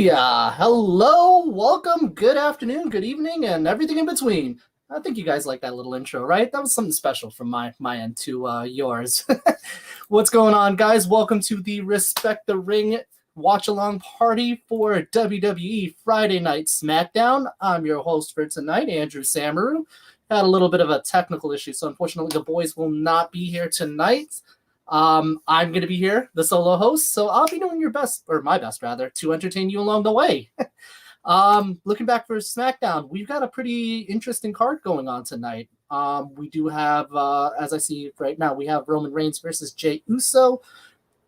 Booyah! Hello, welcome, good afternoon, good evening, and everything in between. I think you guys like that little intro, right? That was something special from my end to yours. What's going on, guys? Welcome to the Respect the Ring watch-along party for WWE Friday Night Smackdown. I'm your host for tonight, Andrew Samaru. Had a little bit of a technical issue, so unfortunately the boys will not be here tonight. I'm going to be here, the solo host, so I'll be doing your best, or my best rather, to entertain you along the way. Looking back for SmackDown, we've got a pretty interesting card going on tonight. We do have, as I see right now, we have Roman Reigns versus Jey Uso,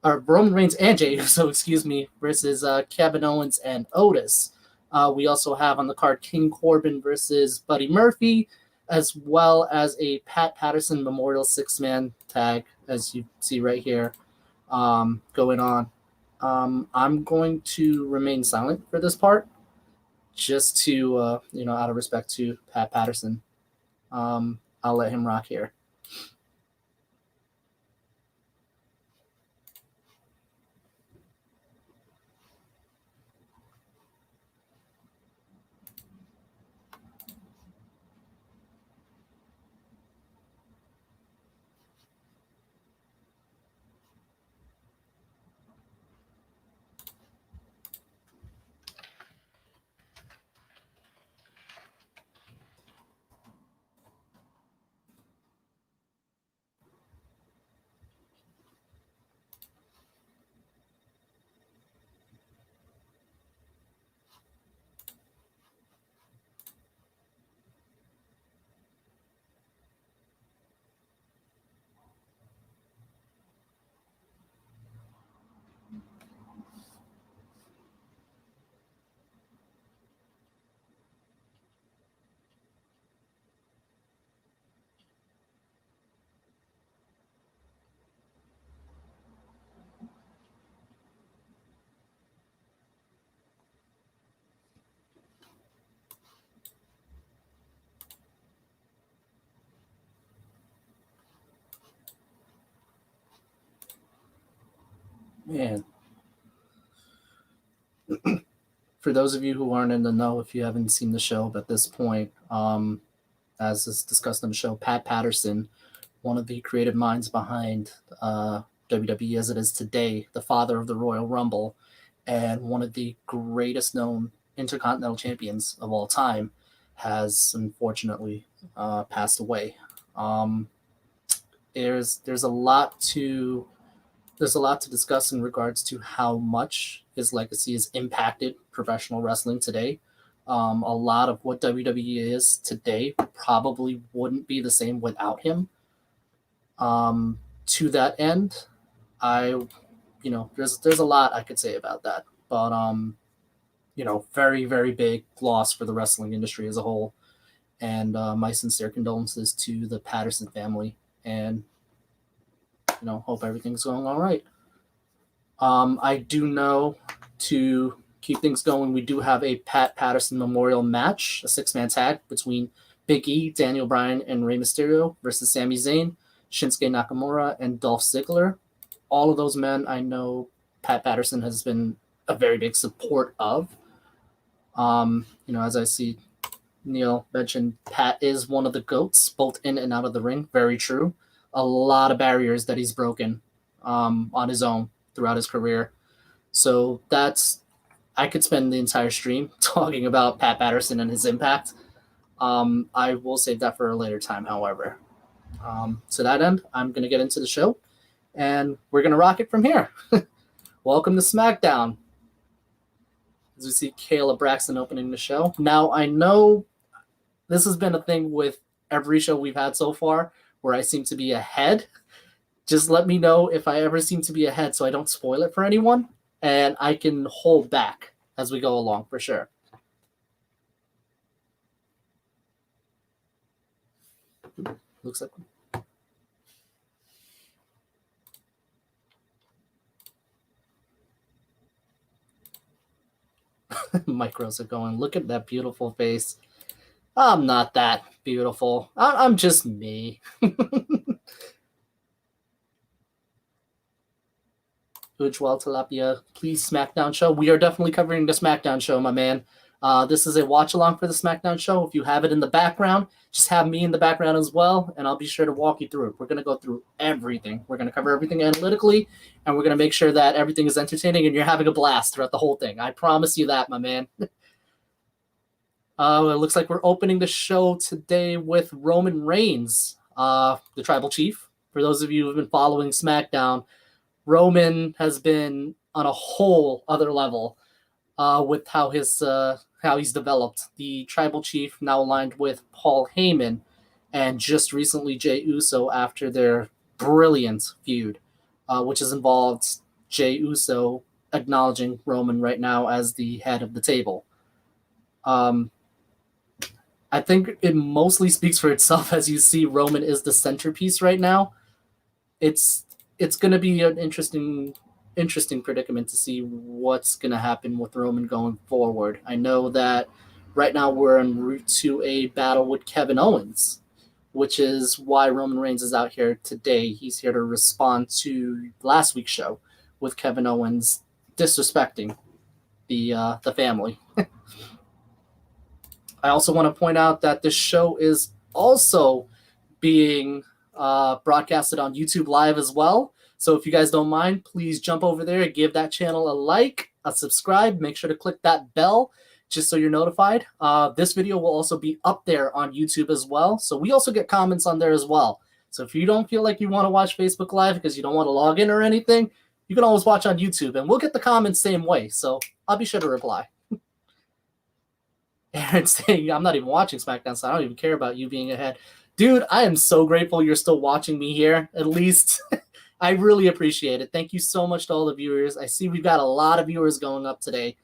or Roman Reigns and Jey Uso, excuse me, versus Kevin Owens and Otis. We also have on the card King Corbin versus Buddy Murphy, as well as a Patterson Memorial six-man tag, as you see right here, going on. I'm going to remain silent for this part, just to, out of respect to Pat Patterson. I'll let him rock here. Man. For those of you who aren't in the know, if you haven't seen the show at this point, as is discussed on the show, Pat Patterson, one of the creative minds behind WWE as it is today, the father of the Royal Rumble, and one of the greatest known Intercontinental Champions of all time, has unfortunately passed away. There's a lot to discuss in regards to how much his legacy has impacted professional wrestling today. A lot of what WWE is today probably wouldn't be the same without him. To that end, there's a lot I could say about that, but very, very big loss for the wrestling industry as a whole. And my sincere condolences to the Patterson family, and hope everything's going all right. I do know, to keep things going, we do have a Pat Patterson Memorial match, a six-man tag between Big E, Daniel Bryan, and Rey Mysterio versus Sami Zayn, Shinsuke Nakamura, and Dolph Ziggler. All of those men I know Pat Patterson has been a very big support of. As I see Neil mentioned, Pat is one of the GOATs, both in and out of the ring. Very true. A lot of barriers that he's broken on his own throughout his career. So I could spend the entire stream talking about Pat Patterson and his impact. I will save that for a later time, however. To that end, I'm going to get into the show, and we're going to rock it from here. Welcome to SmackDown. As we see Kayla Braxton opening the show. Now, I know this has been a thing with every show we've had so far, where I seem to be ahead. Just let me know if I ever seem to be ahead so I don't spoil it for anyone, and I can hold back as we go along for sure. Looks like micros are going. Look at that beautiful face. I'm not that beautiful. I'm just me. Ujwal Tilapia, please SmackDown show. We are definitely covering the SmackDown show, my man. This is a watch along for the SmackDown show. If you have it in the background, just have me in the background as well, and I'll be sure to walk you through it. We're going to go through everything. We're going to cover everything analytically, and we're going to make sure that everything is entertaining and you're having a blast throughout the whole thing. I promise you that, my man. It looks like we're opening the show today with Roman Reigns, the Tribal Chief. For those of you who have been following SmackDown, Roman has been on a whole other level with how he's developed. The Tribal Chief now aligned with Paul Heyman, and just recently Jey Uso after their brilliant feud, which has involved Jey Uso acknowledging Roman right now as the head of the table. I think it mostly speaks for itself. As you see, Roman is the centerpiece right now. It's going to be an interesting predicament to see what's going to happen with Roman going forward. I know that right now we're en route to a battle with Kevin Owens, which is why Roman Reigns is out here today. He's here to respond to last week's show with Kevin Owens disrespecting the family. I also want to point out that this show is also being broadcasted on YouTube Live as well. So if you guys don't mind, please jump over there and give that channel a like, a subscribe. Make sure to click that bell just so you're notified. This video will also be up there on YouTube as well. So we also get comments on there as well. So if you don't feel like you want to watch Facebook Live because you don't want to log in or anything, you can always watch on YouTube, and we'll get the comments same way. So I'll be sure to reply. Aaron's saying, I'm not even watching SmackDown, so I don't even care about you being ahead. Dude, I am so grateful you're still watching me here, at least. I really appreciate it. Thank you so much to all the viewers. I see we've got a lot of viewers going up today.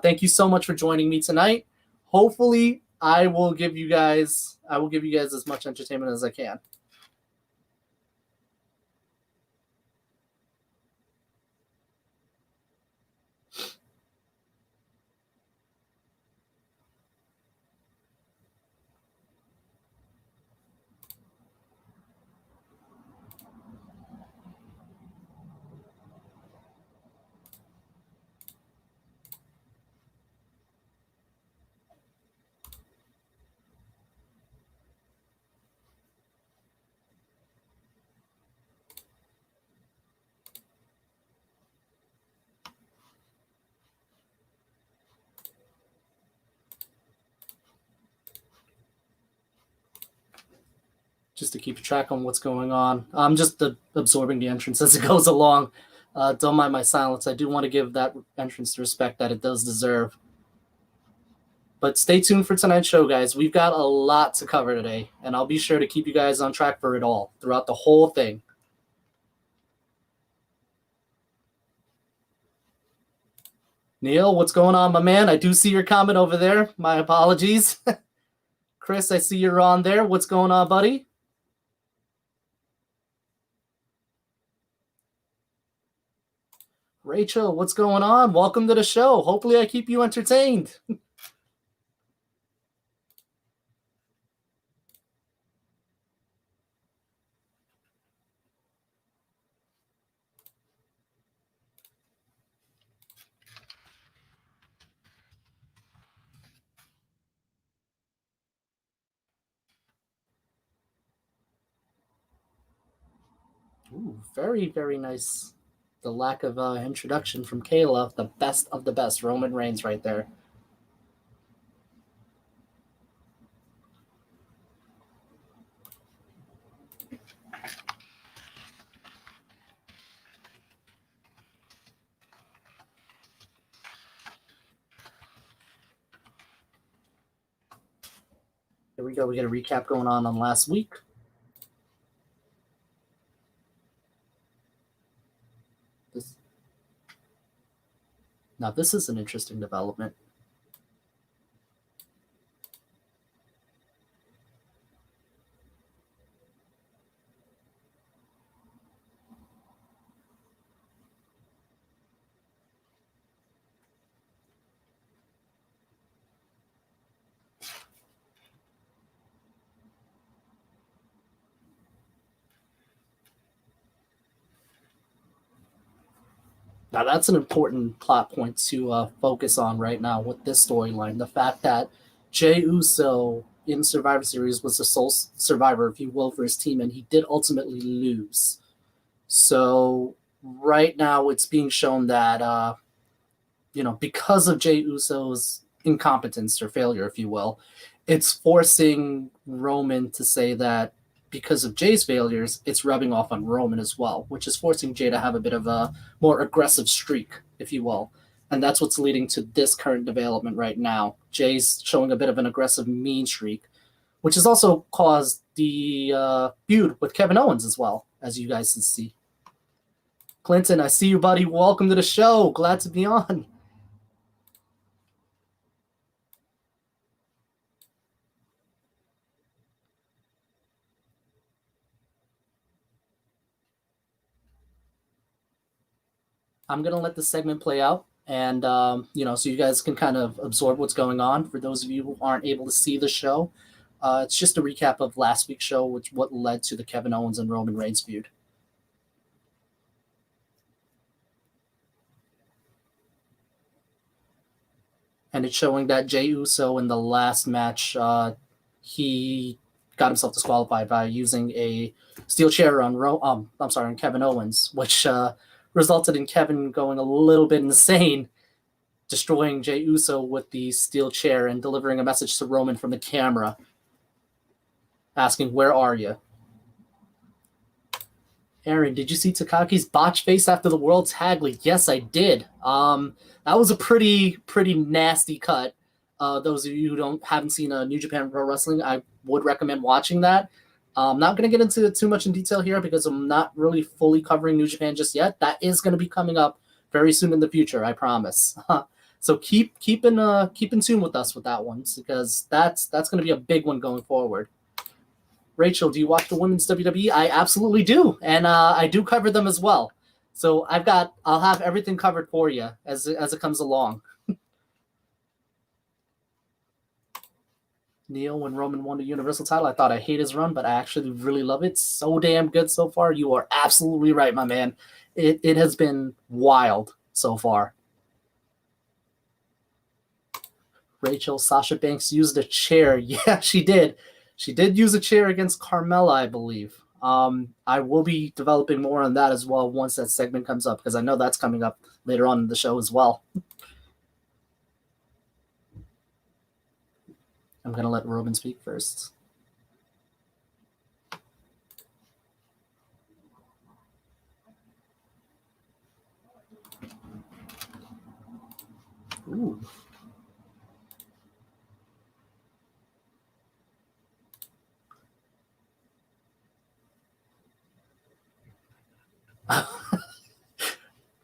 Thank you so much for joining me tonight. Hopefully, I will give you guys as much entertainment as I can. Just to keep track on what's going on. I'm just absorbing the entrance as it goes along. Don't mind my silence. I do want to give that entrance the respect that it does deserve. But stay tuned for tonight's show, guys. We've got a lot to cover today, and I'll be sure to keep you guys on track for it all throughout the whole thing. Neil, what's going on, my man? I do see your comment over there. My apologies. Chris, I see you're on there. What's going on, buddy? Rachel, what's going on? Welcome to the show. Hopefully I keep you entertained. Ooh, very, very nice. The lack of introduction from Kayla, the best of the best. Roman Reigns right there. Here we go. We get a recap going on last week. Now, this is an interesting development. Now, that's an important plot point to focus on right now with this storyline. The fact that Jey Uso in Survivor Series was the sole survivor, if you will, for his team, and he did ultimately lose. So right now it's being shown that, because of Jey Uso's incompetence or failure, if you will, it's forcing Roman to say that because of Jay's failures, it's rubbing off on Roman as well, which is forcing Jay to have a bit of a more aggressive streak, if you will. And that's what's leading to this current development right now. Jay's showing a bit of an aggressive mean streak, which has also caused the feud with Kevin Owens as well, as you guys can see. Clinton, I see you, buddy. Welcome to the show. Glad to be on. I'm going to let the segment play out and, so you guys can kind of absorb what's going on. For those of you who aren't able to see the show, it's just a recap of last week's show, what led to the Kevin Owens and Roman Reigns feud. And it's showing that Jey Uso in the last match, he got himself disqualified by using a steel chair on Kevin Owens, which resulted in Kevin going a little bit insane, destroying Jey Uso with the steel chair and delivering a message to Roman from the camera, asking, "Where are you?" Aaron, did you see Takaki's botch face after the World Tag League? Yes, I did. That was a pretty nasty cut. Those of you who haven't seen New Japan Pro Wrestling, I would recommend watching that. I'm not going to get into too much in detail here because I'm not really fully covering New Japan just yet. That is going to be coming up very soon in the future, I promise. So keep in tune with us with that one because that's going to be a big one going forward. Rachel, do you watch the women's WWE? I absolutely do, and I do cover them as well. So I'll have everything covered for you as it comes along. Neil, when Roman won the Universal title, I thought I hate his run, but I actually really love it. So damn good so far. You are absolutely right, my man. It has been wild so far. Rachel, Sasha Banks used a chair. Yeah, she did. She did use a chair against Carmella, I believe. I will be developing more on that as well once that segment comes up, because I know that's coming up later on in the show as well. I'm going to let Roman speak first. Ooh.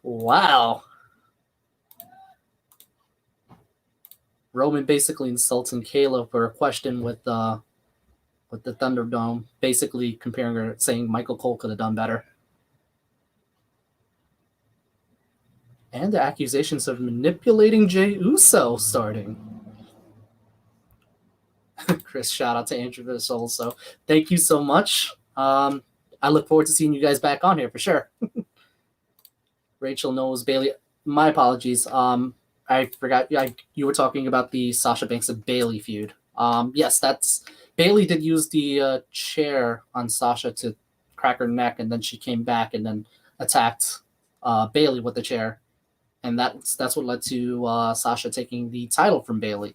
Wow. Roman basically insulting Kayla for a question with the Thunderdome, basically comparing her, saying Michael Cole could have done better. And the accusations of manipulating Jey Uso starting. Chris, shout out to Andrew for this also. Thank you so much. I look forward to seeing you guys back on here for sure. Rachel knows Bayley. My apologies. I forgot you were talking about the Sasha Banks and Bayley feud. Yes, that's Bayley did use the chair on Sasha to crack her neck, and then she came back and then attacked Bayley with the chair, and that's what led to Sasha taking the title from Bayley.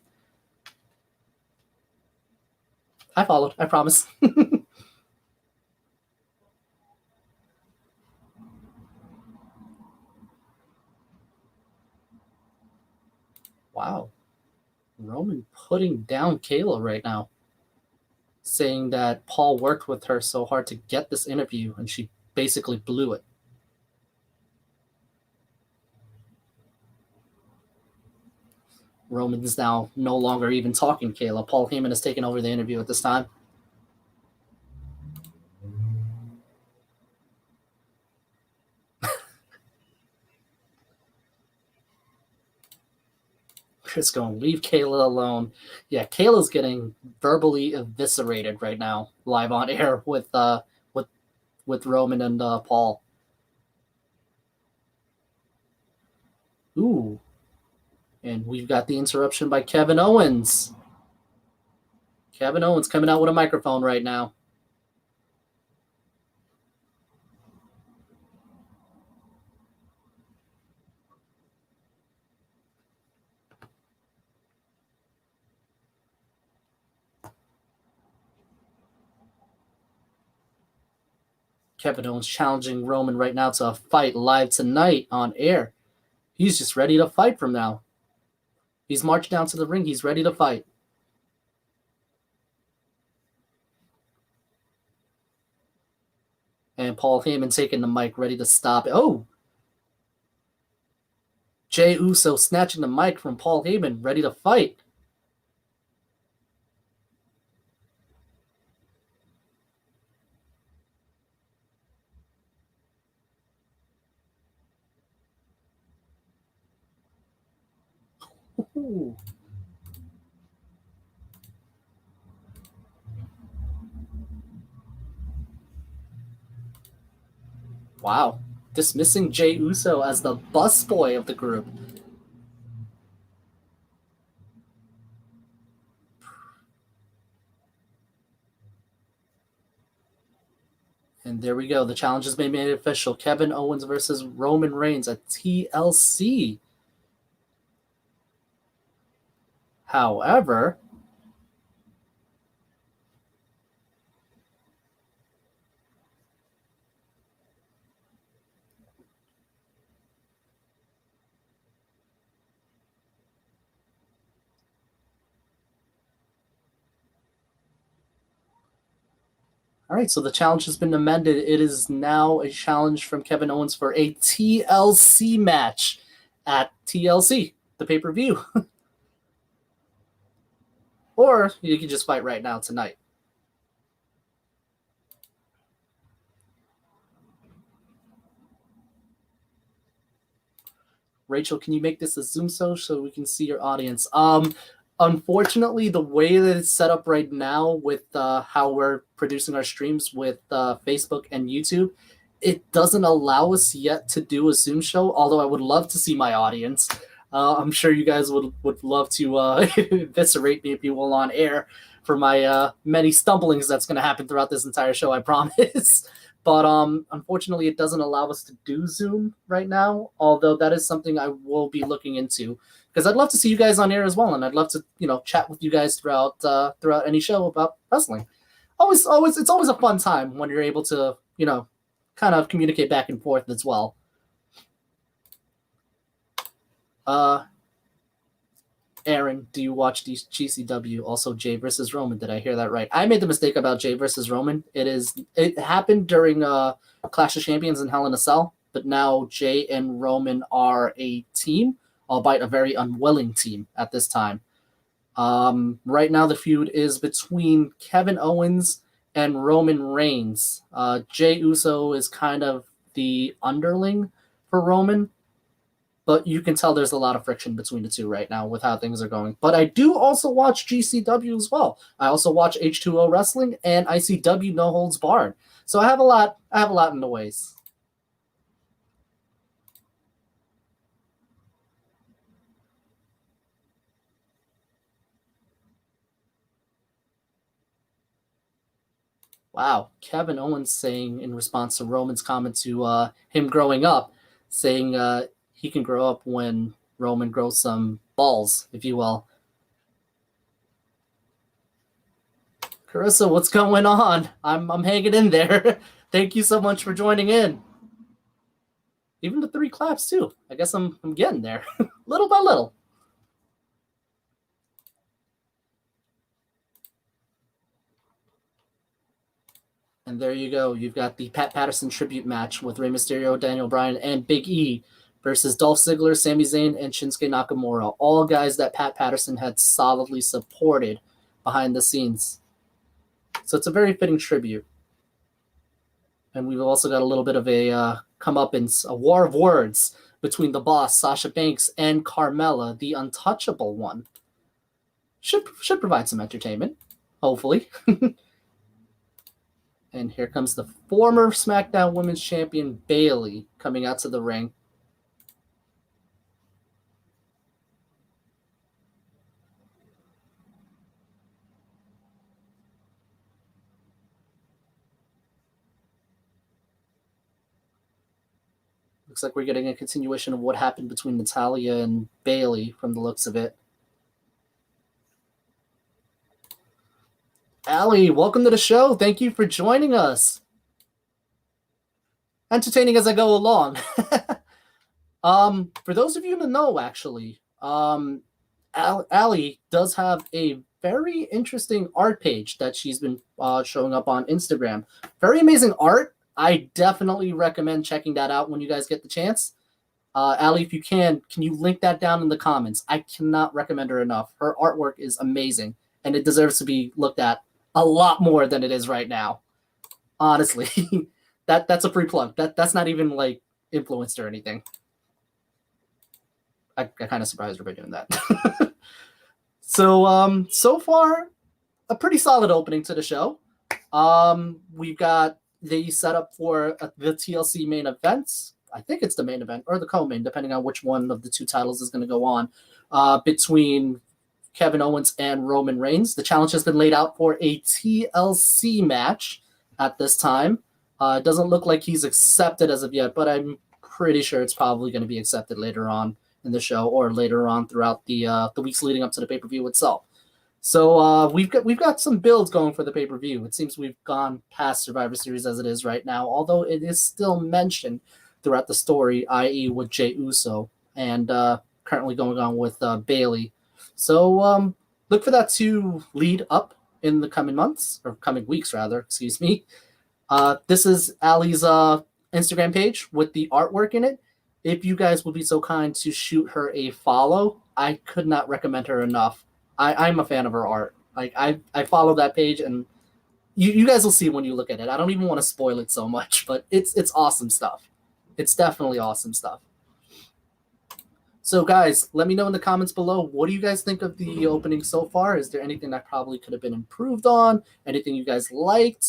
I followed. I promise. Wow. Roman putting down Kayla right now, saying that Paul worked with her so hard to get this interview and she basically blew it. Roman is now no longer even talking to Kayla. Paul Heyman has taken over the interview at this time. Chris going, leave Kayla alone. Yeah, Kayla's getting verbally eviscerated right now, live on air with Roman and Paul. Ooh. And we've got the interruption by Kevin Owens. Kevin Owens coming out with a microphone right now. Kevin Owens challenging Roman right now to a fight live tonight on air. He's just ready to fight from now. He's marched down to the ring. He's ready to fight. And Paul Heyman taking the mic, ready to stop it. Oh! Jey Uso snatching the mic from Paul Heyman, ready to fight. Ooh. Wow. Dismissing Jey Uso as the busboy of the group. And there we go. The challenge has been made official. Kevin Owens versus Roman Reigns at TLC. However, all right, so the challenge has been amended. It is now a challenge from Kevin Owens for a TLC match at TLC, the pay-per-view. Or you can just fight right now tonight. Rachel, can you make this a Zoom so we can see your audience? Unfortunately, the way that it's set up right now with how we're producing our streams with Facebook and YouTube, it doesn't allow us yet to do a Zoom show, although I would love to see my audience. I'm sure you guys would love to eviscerate me if you will on air for my many stumblings that's going to happen throughout this entire show, I promise. But unfortunately, it doesn't allow us to do Zoom right now, although that is something I will be looking into because I'd love to see you guys on air as well, and I'd love to chat with you guys throughout any show about wrestling. It's always a fun time when you're able to kind of communicate back and forth as well. Aaron, do you watch GCW? Also, Jey versus Roman. Did I hear that right? I made the mistake about Jey versus Roman. It happened during Clash of Champions in Hell in a Cell, but now Jey and Roman are a team, albeit a very unwilling team at this time. Right now, the feud is between Kevin Owens and Roman Reigns. Jey Uso is kind of the underling for Roman, but you can tell there's a lot of friction between the two right now with how things are going. But I do also watch GCW as well. I also watch H2O Wrestling and ICW No Holds Barred. So I have a lot in the ways. Wow, Kevin Owens saying in response to Roman's comment to him growing up, saying he can grow up when Roman grows some balls, if you will. Carissa, what's going on? I'm hanging in there. Thank you so much for joining in. Even the 3 claps too. I guess I'm getting there, little by little. And there you go. You've got the Pat Patterson tribute match with Rey Mysterio, Daniel Bryan, and Big E versus Dolph Ziggler, Sami Zayn, and Shinsuke Nakamura. All guys that Pat Patterson had solidly supported behind the scenes. So it's a very fitting tribute. And we've also got a little bit of a comeuppance, a war of words between the boss, Sasha Banks, and Carmella, the untouchable one. Should provide some entertainment, hopefully. And here comes the former SmackDown Women's Champion, Bayley, coming out to the ring. Looks like we're getting a continuation of what happened between Natalya and Bayley from the looks of it. Allie, welcome to the show. Thank you for joining us. Entertaining as I go along. For those of you to know, actually, Allie does have a very interesting art page that she's been showing up on Instagram. Very amazing art. I definitely recommend checking that out when you guys get the chance. Allie, if you can you link that down in the comments? I cannot recommend her enough. Her artwork is amazing, and it deserves to be looked at a lot more than it is right now. Honestly, that's a free plug. That's not even like influenced or anything. I kind of surprised her by doing that. So far, a pretty solid opening to the show. We've got the setup for the TLC main events. I think it's the main event or the co-main, depending on which one of the two titles is going to go on, between Kevin Owens and Roman Reigns. The challenge has been laid out for a TLC match at this time. It doesn't look like he's accepted as of yet, but I'm pretty sure it's probably going to be accepted later on in the show or later on throughout the weeks leading up to the pay-per-view itself. So we've got some builds going for the pay-per-view. It seems we've gone past Survivor Series as it is right now, although it is still mentioned throughout the story, i.e. with Jey Uso, and currently going on with Bayley. So look for that to lead up in the coming months, or coming weeks rather, excuse me. This is Allie's Instagram page with the artwork in it. If you guys would be so kind to shoot her a follow, I could not recommend her enough. I'm a fan of her art. Like I follow that page, and you guys will see when you look at it. I don't even want to spoil it so much, but it's awesome stuff. It's definitely awesome stuff. So guys, let me know in the comments below, what do you guys think of the opening so far? Is there anything that probably could have been improved on? Anything you guys liked?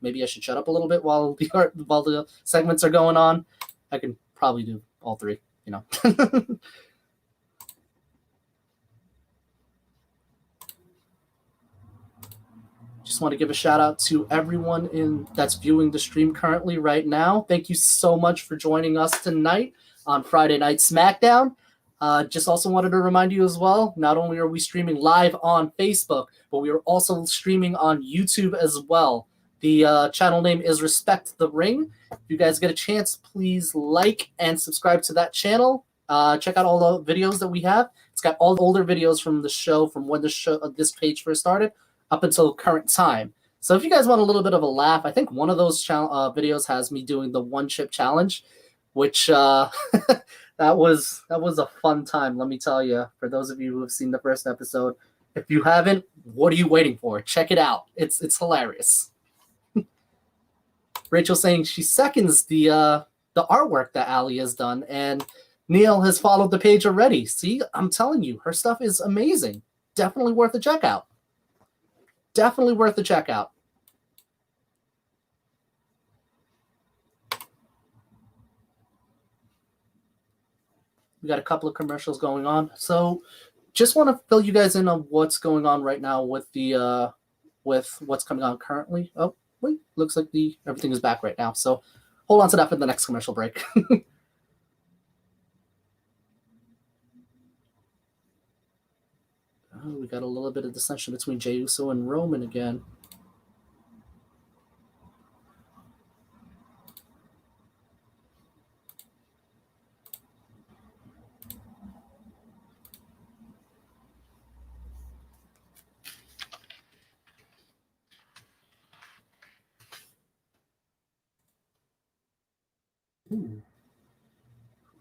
Maybe I should shut up a little bit while the segments are going on. I can probably do all three, you know. Just want to give a shout out to everyone that's viewing the stream currently right now. Thank you so much for joining us tonight on Friday Night Smackdown. Just also wanted to remind you as well, not only are we streaming live on Facebook, but we are also streaming on YouTube as well. The channel name is Respect the Ring. If you guys get a chance, please like and subscribe to that channel. Check out all the videos that we have. It's got all the older videos from the show, from when this page first started, up until current time. So if you guys want a little bit of a laugh, I think one of those videos has me doing the one chip challenge, which that was a fun time, let me tell you. For those of you who have seen the first episode, if you haven't, what are you waiting for? Check it out. It's hilarious. Rachel saying she seconds the artwork that Allie has done, and Neil has followed the page already. See, I'm telling you, her stuff is amazing. Definitely worth a check out. Definitely worth a check out. We got a couple of commercials going on, so just want to fill you guys in on what's going on right now with the with what's coming on currently. Oh, wait, looks like everything is back right now. So hold on to that for the next commercial break. Oh, we got a little bit of dissension between Jey Uso and Roman again. Ooh.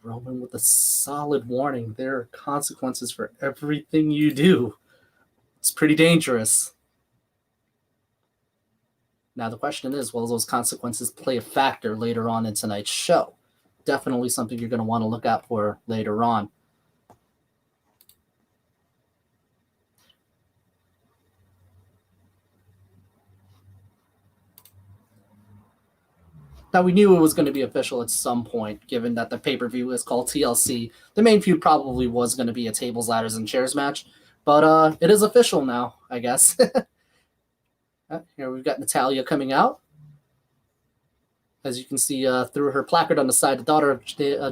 Roman with a solid warning. There are consequences for everything you do. It's pretty dangerous. Now the question is, will those consequences play a factor later on in tonight's show? Definitely something you're going to want to look out for later on. Now, we knew it was going to be official at some point, given that the pay-per-view is called TLC. The main feud probably was going to be a tables, ladders, and chairs match, but it is official now, I guess. Here we've got Natalya coming out. As you can see through her placard on the side, the daughter of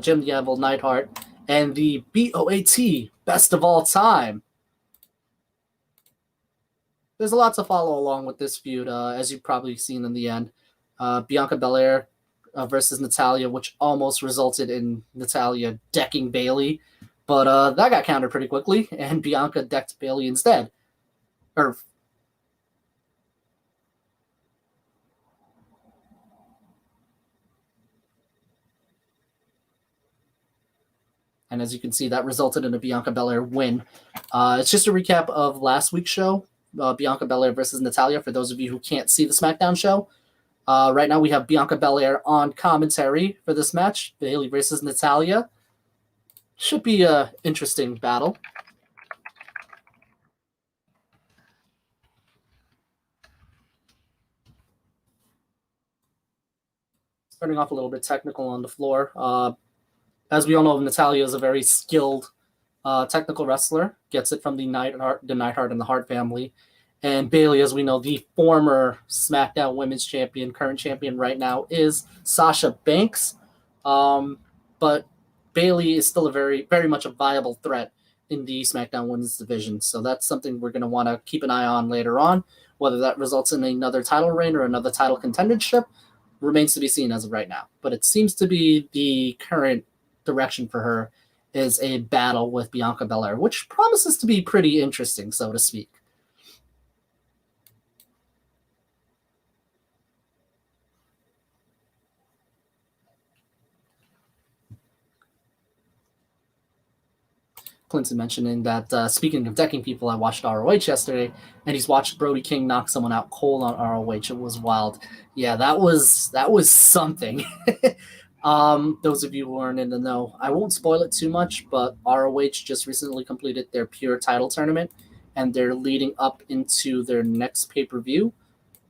Jim the Anvil Neidhart, and the BOAT, Best of All Time. There's a lot to follow along with this feud, as you've probably seen in the end. Bianca Belair versus Natalya, which almost resulted in Natalya decking Bayley, but that got countered pretty quickly, and Bianca decked Bayley instead. And as you can see, that resulted in a Bianca Belair win. It's just a recap of last week's show, Bianca Belair versus Natalya, for those of you who can't see the SmackDown show. Right now we have Bianca Belair on commentary for this match, Bayley versus Natalya. Should be an interesting battle. Starting off a little bit technical on the floor. As we all know, Natalya is a very skilled technical wrestler. Gets it from the Neidhart and the Hart family. And Bayley, as we know, the former SmackDown Women's Champion, current champion right now, is Sasha Banks. But Bayley is still a very, very much a viable threat in the SmackDown Women's division. So that's something we're going to want to keep an eye on later on. Whether that results in another title reign or another title contendership remains to be seen as of right now. But it seems to be the current direction for her is a battle with Bianca Belair, which promises to be pretty interesting, so to speak. Clinton mentioning that, speaking of decking people, I watched ROH yesterday, and he's watched Brody King knock someone out cold on ROH. It was wild. Yeah, that was something. Those of you who aren't in the know, I won't spoil it too much, but ROH just recently completed their Pure title tournament, and they're leading up into their next pay-per-view.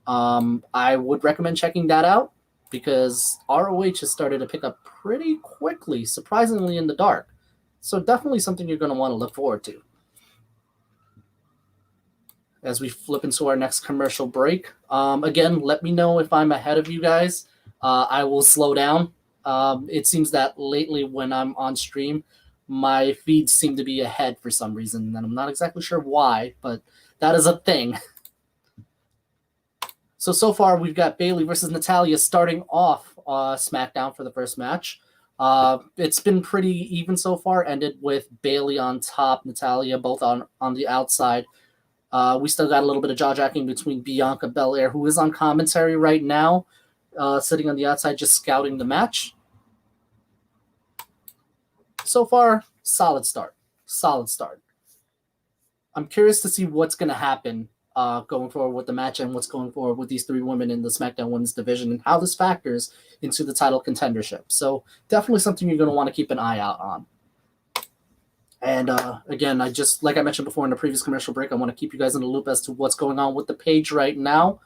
I would recommend checking that out, because ROH has started to pick up pretty quickly, surprisingly in the dark. So definitely something you're going to want to look forward to. As we flip into our next commercial break, again, let me know if I'm ahead of you guys. I will slow down. It seems that lately when I'm on stream, my feeds seem to be ahead for some reason, and I'm not exactly sure why, but that is a thing. So far, we've got Bayley versus Natalya starting off SmackDown for the first match. It's been pretty even so far, ended with Bayley on top, Natalya both on the outside. We still got a little bit of jaw-jacking between Bianca Belair, who is on commentary right now, sitting on the outside just scouting the match. So far, solid start. I'm curious to see what's going to happen going forward with the match and what's going forward with these three women in the SmackDown Women's division and how this factors into the title contendership. So definitely something you're going to want to keep an eye out on. And again, like I mentioned before in the previous commercial break, I want to keep you guys in the loop as to what's going on with the page right now.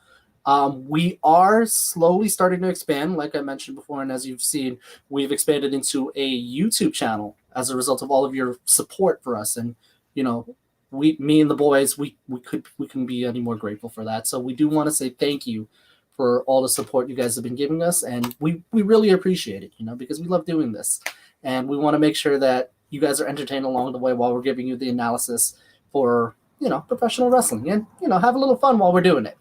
We are slowly starting to expand, like I mentioned before, and as you've seen, we've expanded into a YouTube channel as a result of all of your support for us. And, you know, me and the boys, we couldn't be any more grateful for that. So we do want to say thank you for all the support you guys have been giving us, and we really appreciate it, because we love doing this, and we want to make sure that you guys are entertained along the way while we're giving you the analysis for, professional wrestling, and, have a little fun while we're doing it.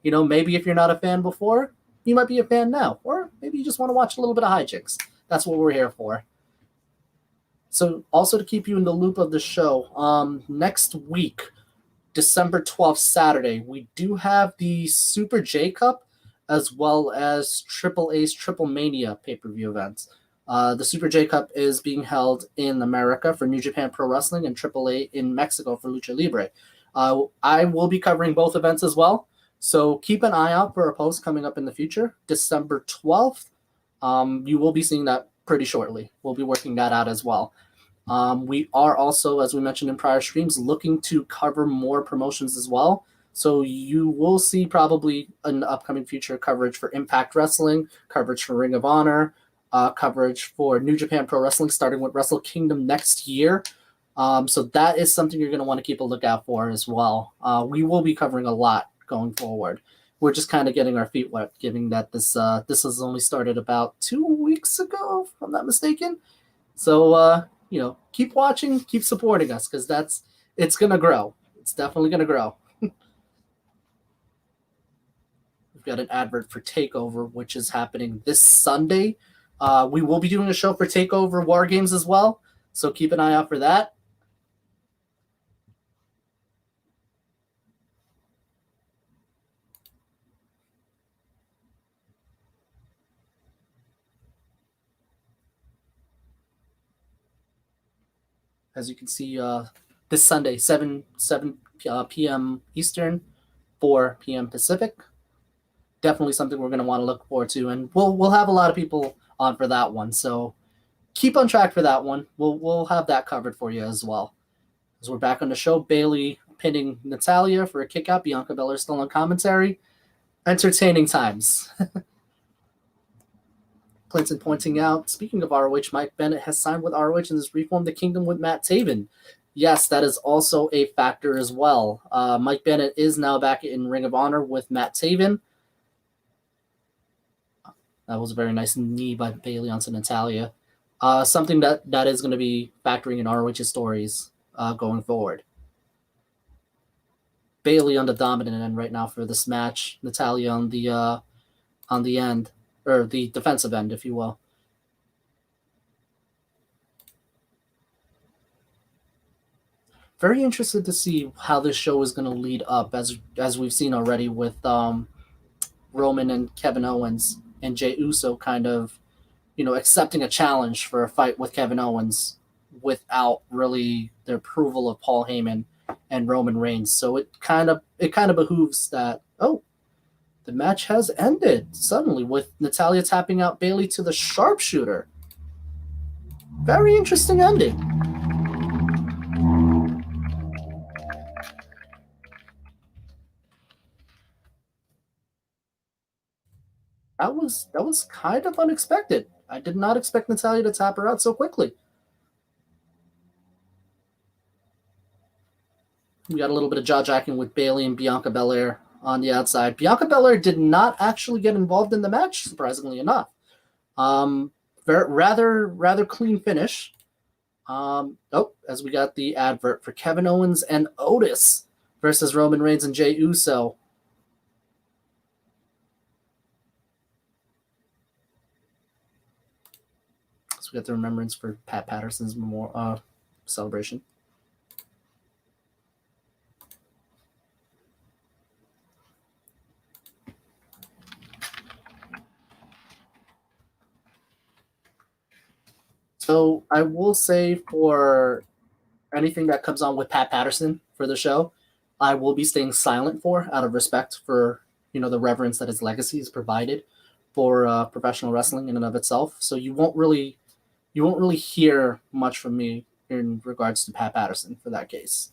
Maybe if you're not a fan before, you might be a fan now, or maybe you just want to watch a little bit of hijinks. That's what we're here for. So also to keep you in the loop of the show, next week, December 12th, Saturday, we do have the Super J Cup as well as Triple A's Triple Mania pay-per-view events. The Super J Cup is being held in America for New Japan Pro Wrestling and Triple A in Mexico for Lucha Libre. I will be covering both events as well, so keep an eye out for a post coming up in the future. December 12th, you will be seeing that pretty shortly. We'll be working that out as well. We are also, as we mentioned in prior streams, looking to cover more promotions as well. So you will see probably an upcoming future coverage for Impact Wrestling, coverage for Ring of Honor, coverage for New Japan Pro Wrestling, starting with Wrestle Kingdom next year. So that is something you're going to want to keep a lookout for as well. We will be covering a lot going forward. we're just kind of getting our feet wet, given that this has only started about 2 weeks ago, if I'm not mistaken. So keep watching, keep supporting us, because it's gonna grow. It's definitely gonna grow. We've got an advert for TakeOver, which is happening this Sunday. We will be doing a show for TakeOver War Games as well, so keep an eye out for that. As you can see, this Sunday, 7 p.m. Eastern, 4 p.m. Pacific. Definitely something we're going to want to look forward to, and we'll have a lot of people on for that one. So keep on track for that one. We'll have that covered for you as well. As we're back on the show, Bayley pinning Natalya for a kick out. Bianca Belair still on commentary. Entertaining times. Clinton pointing out, speaking of ROH, Mike Bennett has signed with ROH and has reformed the Kingdom with Matt Taven. Yes, that is also a factor as well. Mike Bennett is now back in Ring of Honor with Matt Taven. That was a very nice knee by Bayley onto Natalya. Something that is going to be factoring in ROH's stories going forward. Bayley on the dominant end right now for this match. Natalya on the end, or the defensive end, if you will. Very interested to see how this show is going to lead up, as we've seen already with Roman and Kevin Owens and Jey Uso kind of, accepting a challenge for a fight with Kevin Owens without really the approval of Paul Heyman and Roman Reigns. So it kind of behooves that, the match has ended suddenly with Natalya tapping out Bayley to the Sharpshooter. Very interesting ending. That was kind of unexpected. I did not expect Natalya to tap her out so quickly. We got a little bit of jaw-jacking with Bayley and Bianca Belair on the outside. Bianca Belair did not actually get involved in the match, surprisingly enough. Rather clean finish. As we got the advert for Kevin Owens and Otis versus Roman Reigns and Jey Uso. So we got the remembrance for Pat Patterson's celebration. So I will say, for anything that comes on with Pat Patterson for the show, I will be staying silent for, out of respect for, the reverence that his legacy has provided for professional wrestling in and of itself. So you won't really hear much from me in regards to Pat Patterson for that case.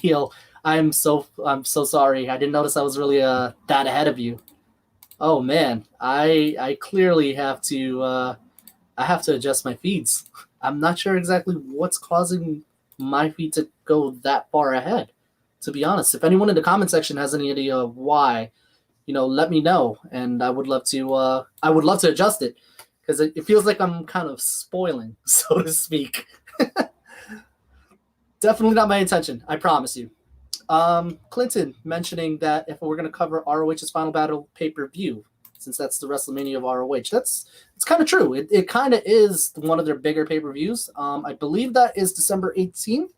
Neil, I'm so sorry. I didn't notice I was really that ahead of you. Oh man, I clearly have to adjust my feeds. I'm not sure exactly what's causing my feed to go that far ahead, to be honest. If anyone in the comment section has any idea why, let me know, and I would love to adjust it, because it feels like I'm kind of spoiling, so to speak. Definitely not my intention, I promise you. Clinton mentioning that if we're going to cover ROH's Final Battle pay-per-view, since that's the WrestleMania of ROH, it's kind of true. It kind of is one of their bigger pay-per-views. I believe that is December 18th.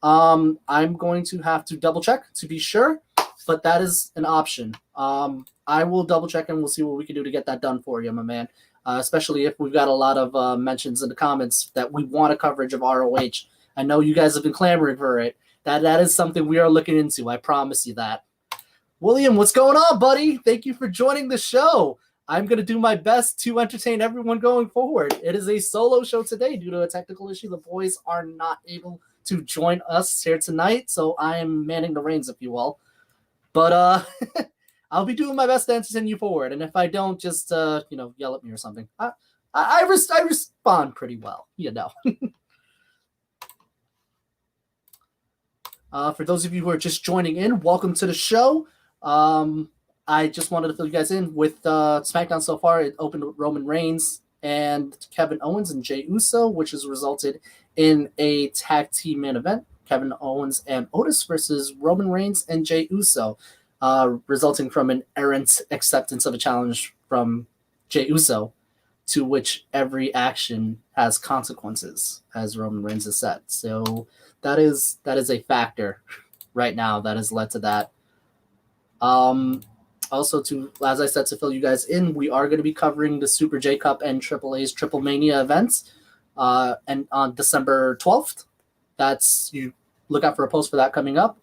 I'm going to have to double check to be sure, but that is an option. I will double check and we'll see what we can do to get that done for you, my man. Especially if we've got a lot of mentions in the comments that we want a coverage of ROH. I know you guys have been clamoring for it. That is something we are looking into. I promise you that. William, what's going on, buddy? Thank you for joining the show. I'm going to do my best to entertain everyone going forward. It is a solo show today due to a technical issue. The boys are not able to join us here tonight, so I am manning the reins, if you will. But I'll be doing my best to entertain you forward, and if I don't, just yell at me or something. I respond pretty well, For those of you who are just joining in, welcome to the show. I just wanted to fill you guys in with SmackDown so far. It opened with Roman Reigns and Kevin Owens and Jey Uso, which has resulted in a tag team main event. Kevin Owens and Otis versus Roman Reigns and Jey Uso, resulting from an errant acceptance of a challenge from Jey Uso, to which every action has consequences, as Roman Reigns has said. So that is a factor right now that has led to that. Also, to as I said, to fill you guys in, we are going to be covering the Super J Cup and AAA's Triple Mania events, and on December 12th. That's you look out for a post for that coming up.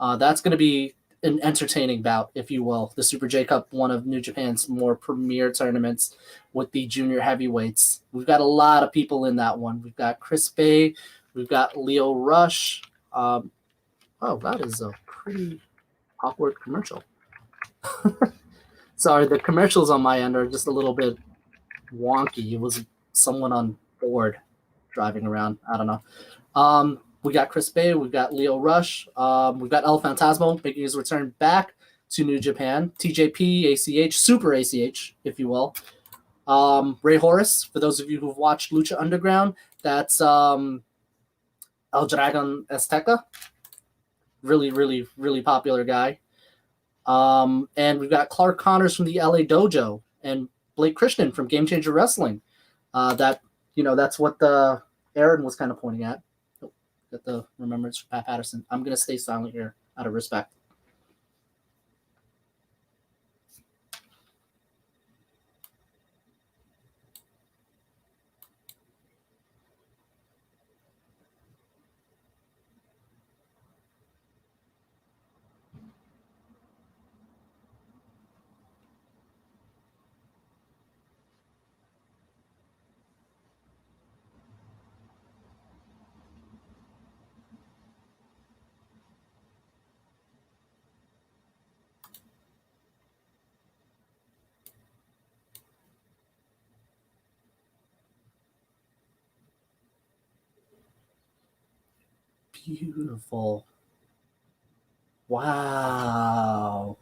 That's going to be an entertaining bout, if you will. The Super J Cup, one of New Japan's more premier tournaments with the junior heavyweights. We've got a lot of people in that one. We've got Chris Bay, we've got Leo Rush. Oh, that is a pretty awkward commercial. Sorry, the commercials on my end are just a little bit wonky. It was someone on board driving around. I don't know. We got Chris Bay, we've got Leo Rush, we've got El Fantasmo making his return back to New Japan, TJP, ACH, Super ACH, if you will. Ray Horace, for those of you who've watched Lucha Underground, that's El Dragon Azteca. Really, really, really popular guy. And we've got Clark Connors from the LA Dojo and Blake Christian from Game Changer Wrestling. That's what the Aaron was kind of pointing at. Get the remembrance for Pat Patterson. I'm going to stay silent here out of respect. Beautiful. Wow.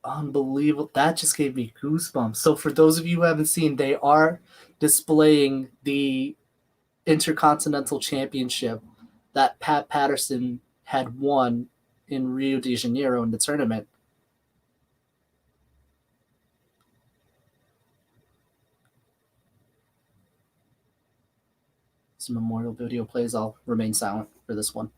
Unbelievable. That just gave me goosebumps. So for those of you who haven't seen, they are displaying the Intercontinental Championship that Pat Patterson had won in Rio de Janeiro in the tournament. Some memorial video plays. I'll remain silent for this one.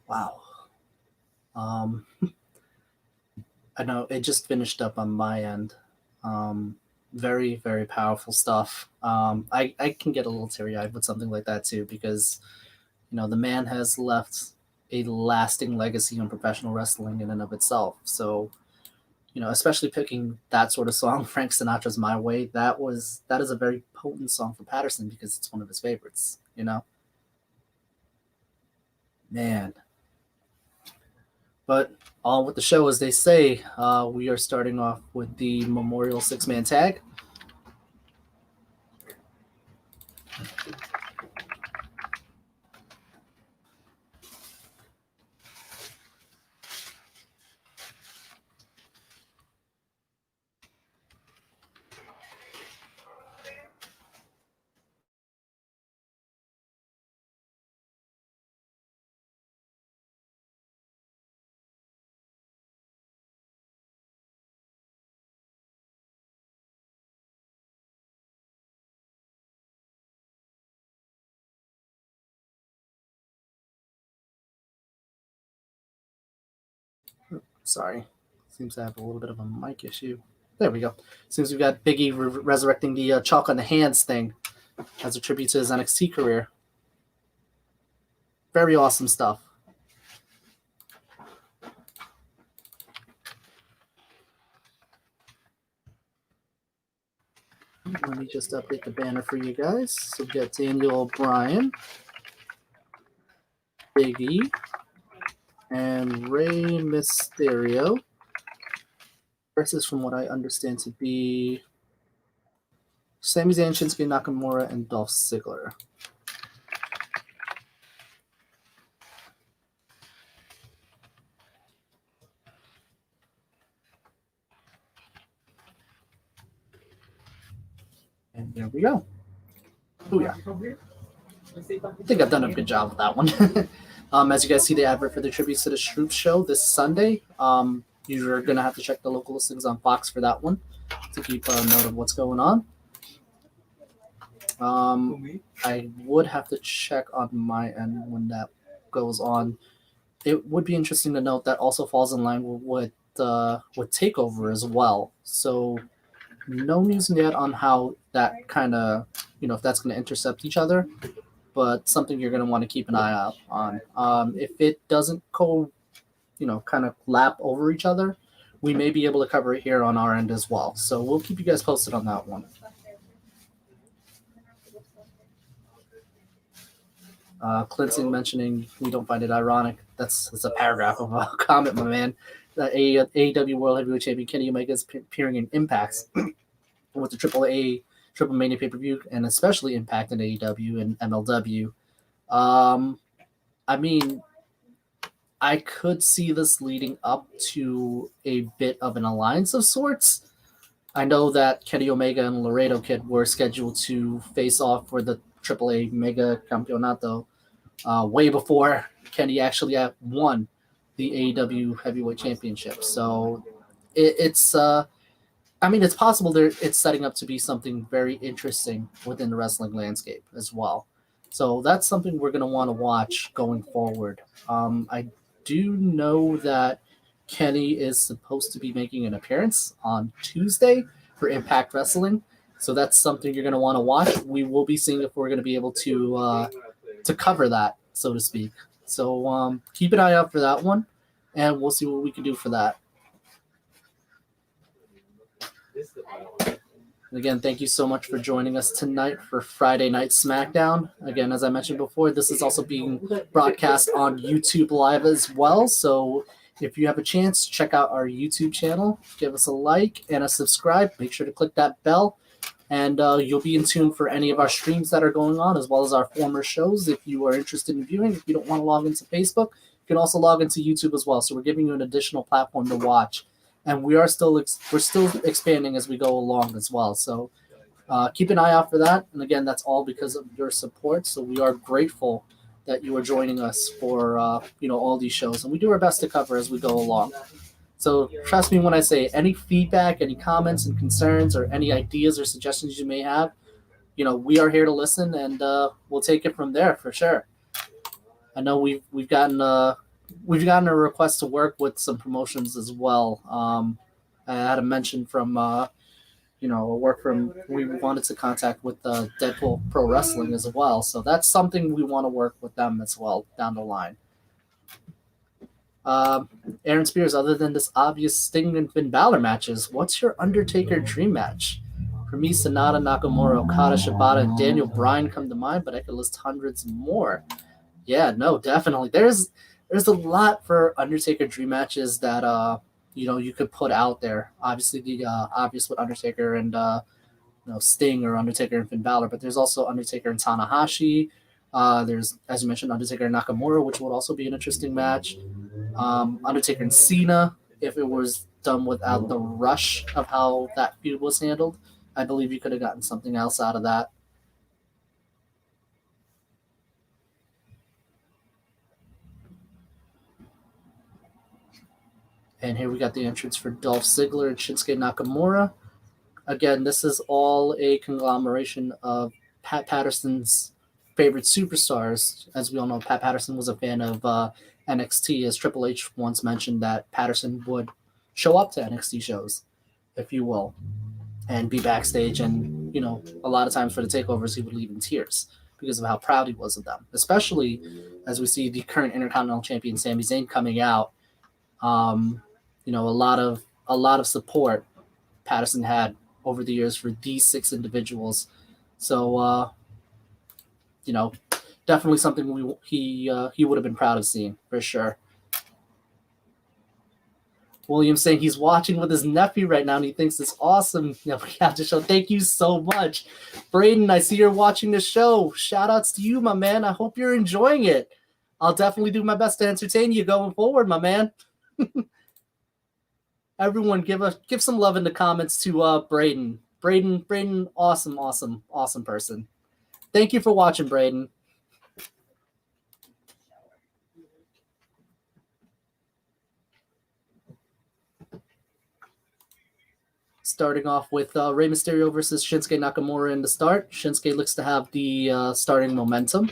Wow. I know it just finished up on my end. Very, very powerful stuff. I can get a little teary-eyed with something like that too, because the man has left a lasting legacy on professional wrestling in and of itself. So, especially picking that sort of song, Frank Sinatra's "My Way," that is a very potent song for Patterson because it's one of his favorites. Man. But on with the show, as they say, we are starting off with the Memorial six-man tag. Sorry. Seems to have a little bit of a mic issue. There we go. Seems we've got Big E resurrecting the chalk on the hands thing as a tribute to his NXT career. Very awesome stuff. Let me just update the banner for you guys. So we got Daniel Bryan, Big E, and Rey Mysterio versus, from what I understand to be, Sami Zayn, Shinsuke Nakamura, and Dolph Ziggler. And there we go. Oh yeah. I think I've done a good job with that one. As you guys see the advert for the tributes to the Shroops show this Sunday, you're going to have to check the local listings on Fox for that one to keep a note of what's going on. I would have to check on my end when that goes on. It would be interesting to note that also falls in line with TakeOver as well. So no news yet on how that kind of, if that's going to intercept each other, but something you're going to want to keep an eye out on. If it doesn't kind of lap over each other, we may be able to cover it here on our end as well. So we'll keep you guys posted on that one. Clinton mentioning we don't find it ironic. That's a paragraph of a comment, my man. AEW World Heavyweight Champion Kenny Omega is appearing in Impacts with the Triple Mania pay-per-view, and especially Impact in AEW and MLW. I mean, I could see this leading up to a bit of an alliance of sorts. I know that Kenny Omega and Laredo Kid were scheduled to face off for the AAA Mega Campeonato way before Kenny actually won the AEW Heavyweight Championship. So it's possible it's setting up to be something very interesting within the wrestling landscape as well. So that's something we're going to want to watch going forward. I do know that Kenny is supposed to be making an appearance on Tuesday for Impact Wrestling. So that's something you're going to want to watch. We will be seeing if we're going to be able to cover that, so to speak. So keep an eye out for that one, and we'll see what we can do for that. And again, thank you so much for joining us tonight for Friday Night Smackdown. Again, as I mentioned before, this is also being broadcast on YouTube Live as well. So if you have a chance, check out our YouTube channel. Give us a like and a subscribe. Make sure to click that bell. And you'll be in tune for any of our streams that are going on, as well as our former shows. If you are interested in viewing, if you don't want to log into Facebook, you can also log into YouTube as well. So we're giving you an additional platform to watch. And we're still expanding as we go along as well. So keep an eye out for that. And again, that's all because of your support. So we are grateful that you are joining us for all these shows, and we do our best to cover as we go along. So trust me when I say any feedback, any comments and concerns, or any ideas or suggestions you may have, we are here to listen, and we'll take it from there for sure. I know we've gotten we've gotten a request to work with some promotions as well. I had a mention from a work from we wanted to contact with Deadpool Pro Wrestling as well. So that's something we want to work with them as well down the line. Aaron Spears, other than this obvious Sting and Finn Balor matches, what's your Undertaker dream match? For me, Sonata, Nakamura, Okada, Shibata, and Daniel Bryan come to mind, but I could list hundreds more. Yeah, no, definitely. There's a lot for Undertaker dream matches that you could put out there. Obviously, the obvious with Undertaker and Sting or Undertaker and Finn Balor, but there's also Undertaker and Tanahashi. There's, as you mentioned, Undertaker and Nakamura, which would also be an interesting match. Undertaker and Cena, if it was done without the rush of how that feud was handled, I believe you could have gotten something else out of that. And here we got the entrance for Dolph Ziggler and Shinsuke Nakamura. Again, this is all a conglomeration of Pat Patterson's favorite superstars. As we all know, Pat Patterson was a fan of NXT, as Triple H once mentioned that Patterson would show up to NXT shows, if you will, and be backstage. And, a lot of times for the takeovers, he would leave in tears because of how proud he was of them, especially as we see the current Intercontinental Champion Sami Zayn coming out. A lot of support Patterson had over the years for these 6 individuals. So, definitely something he would have been proud of seeing, for sure. William saying he's watching with his nephew right now and he thinks it's awesome. We have to show. Thank you so much. Braden, I see you're watching the show. Shout outs to you, my man. I hope you're enjoying it. I'll definitely do my best to entertain you going forward, my man. Everyone, give some love in the comments to Braden. Braden, awesome person. Thank you for watching, Braden. Starting off with Rey Mysterio versus Shinsuke Nakamura in the start. Shinsuke looks to have the starting momentum.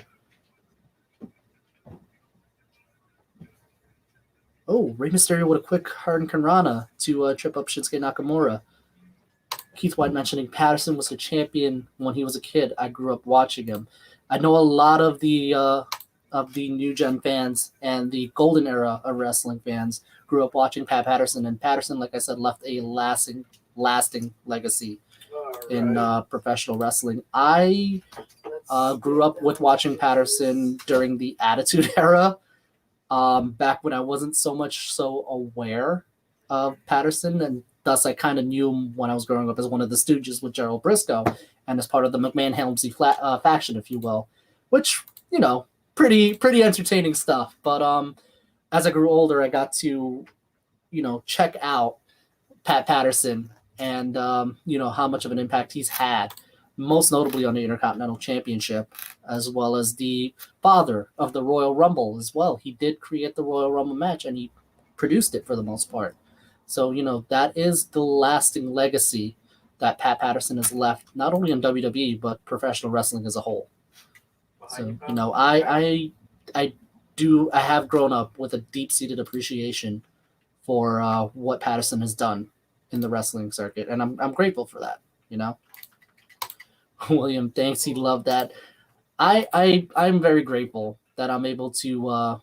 Oh, Rey Mysterio with a quick Hurricane Rana to trip up Shinsuke Nakamura. Keith White mentioning Patterson was a champion when he was a kid. I grew up watching him. I know a lot of the new gen fans and the golden era of wrestling fans grew up watching Pat Patterson, and Patterson, like I said, left a lasting legacy in professional wrestling. I grew up with watching Patterson during the Attitude Era. Back when I wasn't so aware of Patterson, and thus I kind of knew him when I was growing up as one of the Stooges with Gerald Briscoe and as part of the McMahon-Helmsley faction, if you will, which, pretty entertaining stuff. But as I grew older, I got to, check out Pat Patterson and, how much of an impact he's had, most notably on the Intercontinental Championship, as well as the father of the Royal Rumble as well. He did create the Royal Rumble match, and he produced it for the most part. So, that is the lasting legacy that Pat Patterson has left, not only in WWE, but professional wrestling as a whole. So, I have grown up with a deep-seated appreciation for what Patterson has done in the wrestling circuit, and I'm grateful for that, William, thanks. He loved that. I'm very grateful that I'm able to,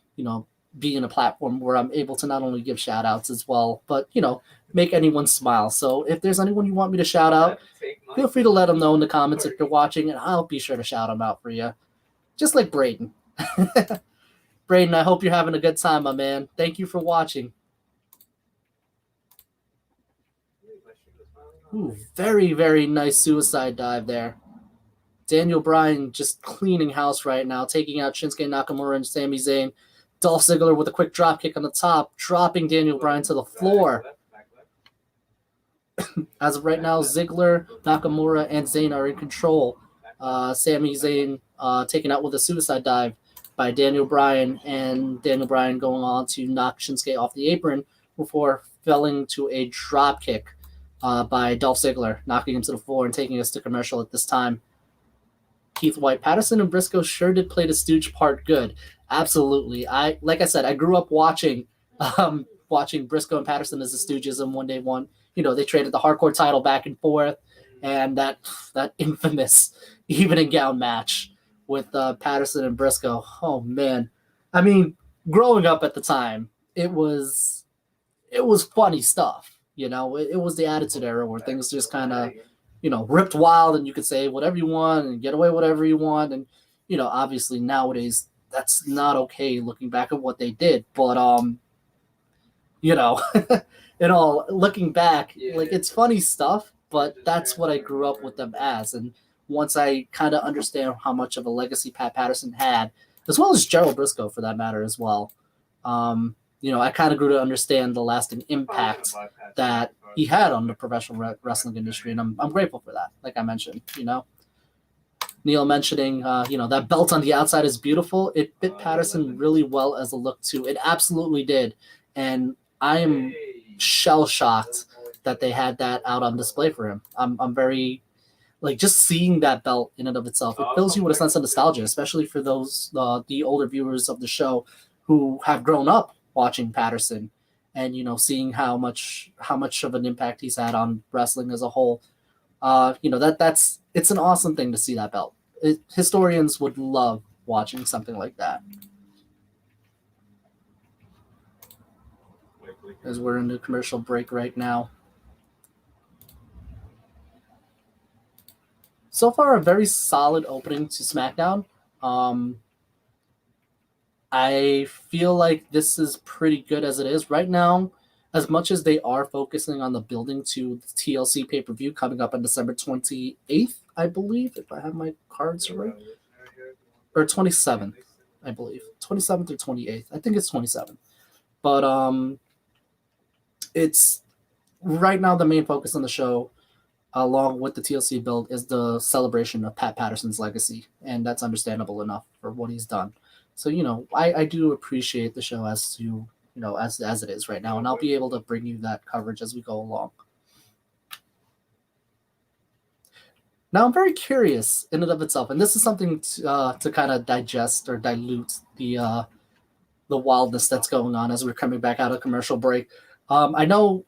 be in a platform where I'm able to not only give shout outs as well, but, make anyone smile. So if there's anyone you want me to shout out, feel free to let them know in the comments if you're watching, and I'll be sure to shout them out for you. Just like Braden. Braden, I hope you're having a good time, my man. Thank you for watching. Ooh, very, very nice suicide dive there. Daniel Bryan just cleaning house right now, taking out Shinsuke Nakamura and Sami Zayn. Dolph Ziggler with a quick drop kick on the top, dropping Daniel Bryan to the floor. As of right now, Ziggler, Nakamura, and Zayn are in control. Sami Zayn taken out with a suicide dive by Daniel Bryan, and Daniel Bryan going on to knock Shinsuke off the apron before falling to a drop kick by Dolph Ziggler, knocking him to the floor and taking us to commercial at this time. Keith White, Patterson and Briscoe sure did play the stooge part good. Absolutely. Like I said, I grew up watching Briscoe and Patterson as the Stooges, and when they traded the hardcore title back and forth, and that infamous evening gown match with Patterson and Briscoe. Oh man, I mean, growing up at the time, it was funny stuff. It was the Attitude Era where things just kind of ripped wild, and you could say whatever you want and get away whatever you want, and obviously nowadays that's not okay looking back at what they did, but looking back, like, it's funny stuff, but that's what I grew up with them as. And once I kind of understand how much of a legacy Pat Patterson had, as well as Gerald Briscoe for that matter as well, I kind of grew to understand the lasting impact that he had on the professional wrestling industry, and I'm grateful for that. Like I mentioned, Neil mentioning, that belt on the outside is beautiful. It fit Patterson really well as a look too. It absolutely did, and I am shell-shocked that they had that out on display for him. I'm very, just seeing that belt in and of itself, it fills you with a sense of nostalgia, especially for those the older viewers of the show who have grown up watching Patterson and seeing how much of an impact he's had on wrestling as a whole. It's an awesome thing to see that belt. Historians would love watching something like that. As we're in the commercial break right now. So far, a very solid opening to SmackDown. I feel like this is pretty good as it is right now. As much as they are focusing on the building to the TLC pay-per-view coming up on December 28th, I believe, if I have my cards right, or 27th, I believe, 27th or 28th. I think it's 27th. But it's right now the main focus on the show, along with the TLC build, is the celebration of Pat Patterson's legacy, and that's understandable enough for what he's done. So I do appreciate the show as to as it is right now, and I'll be able to bring you that coverage as we go along. Now I'm very curious in and of itself, and this is something to kind of digest or dilute the wildness that's going on as we're coming back out of commercial break. I know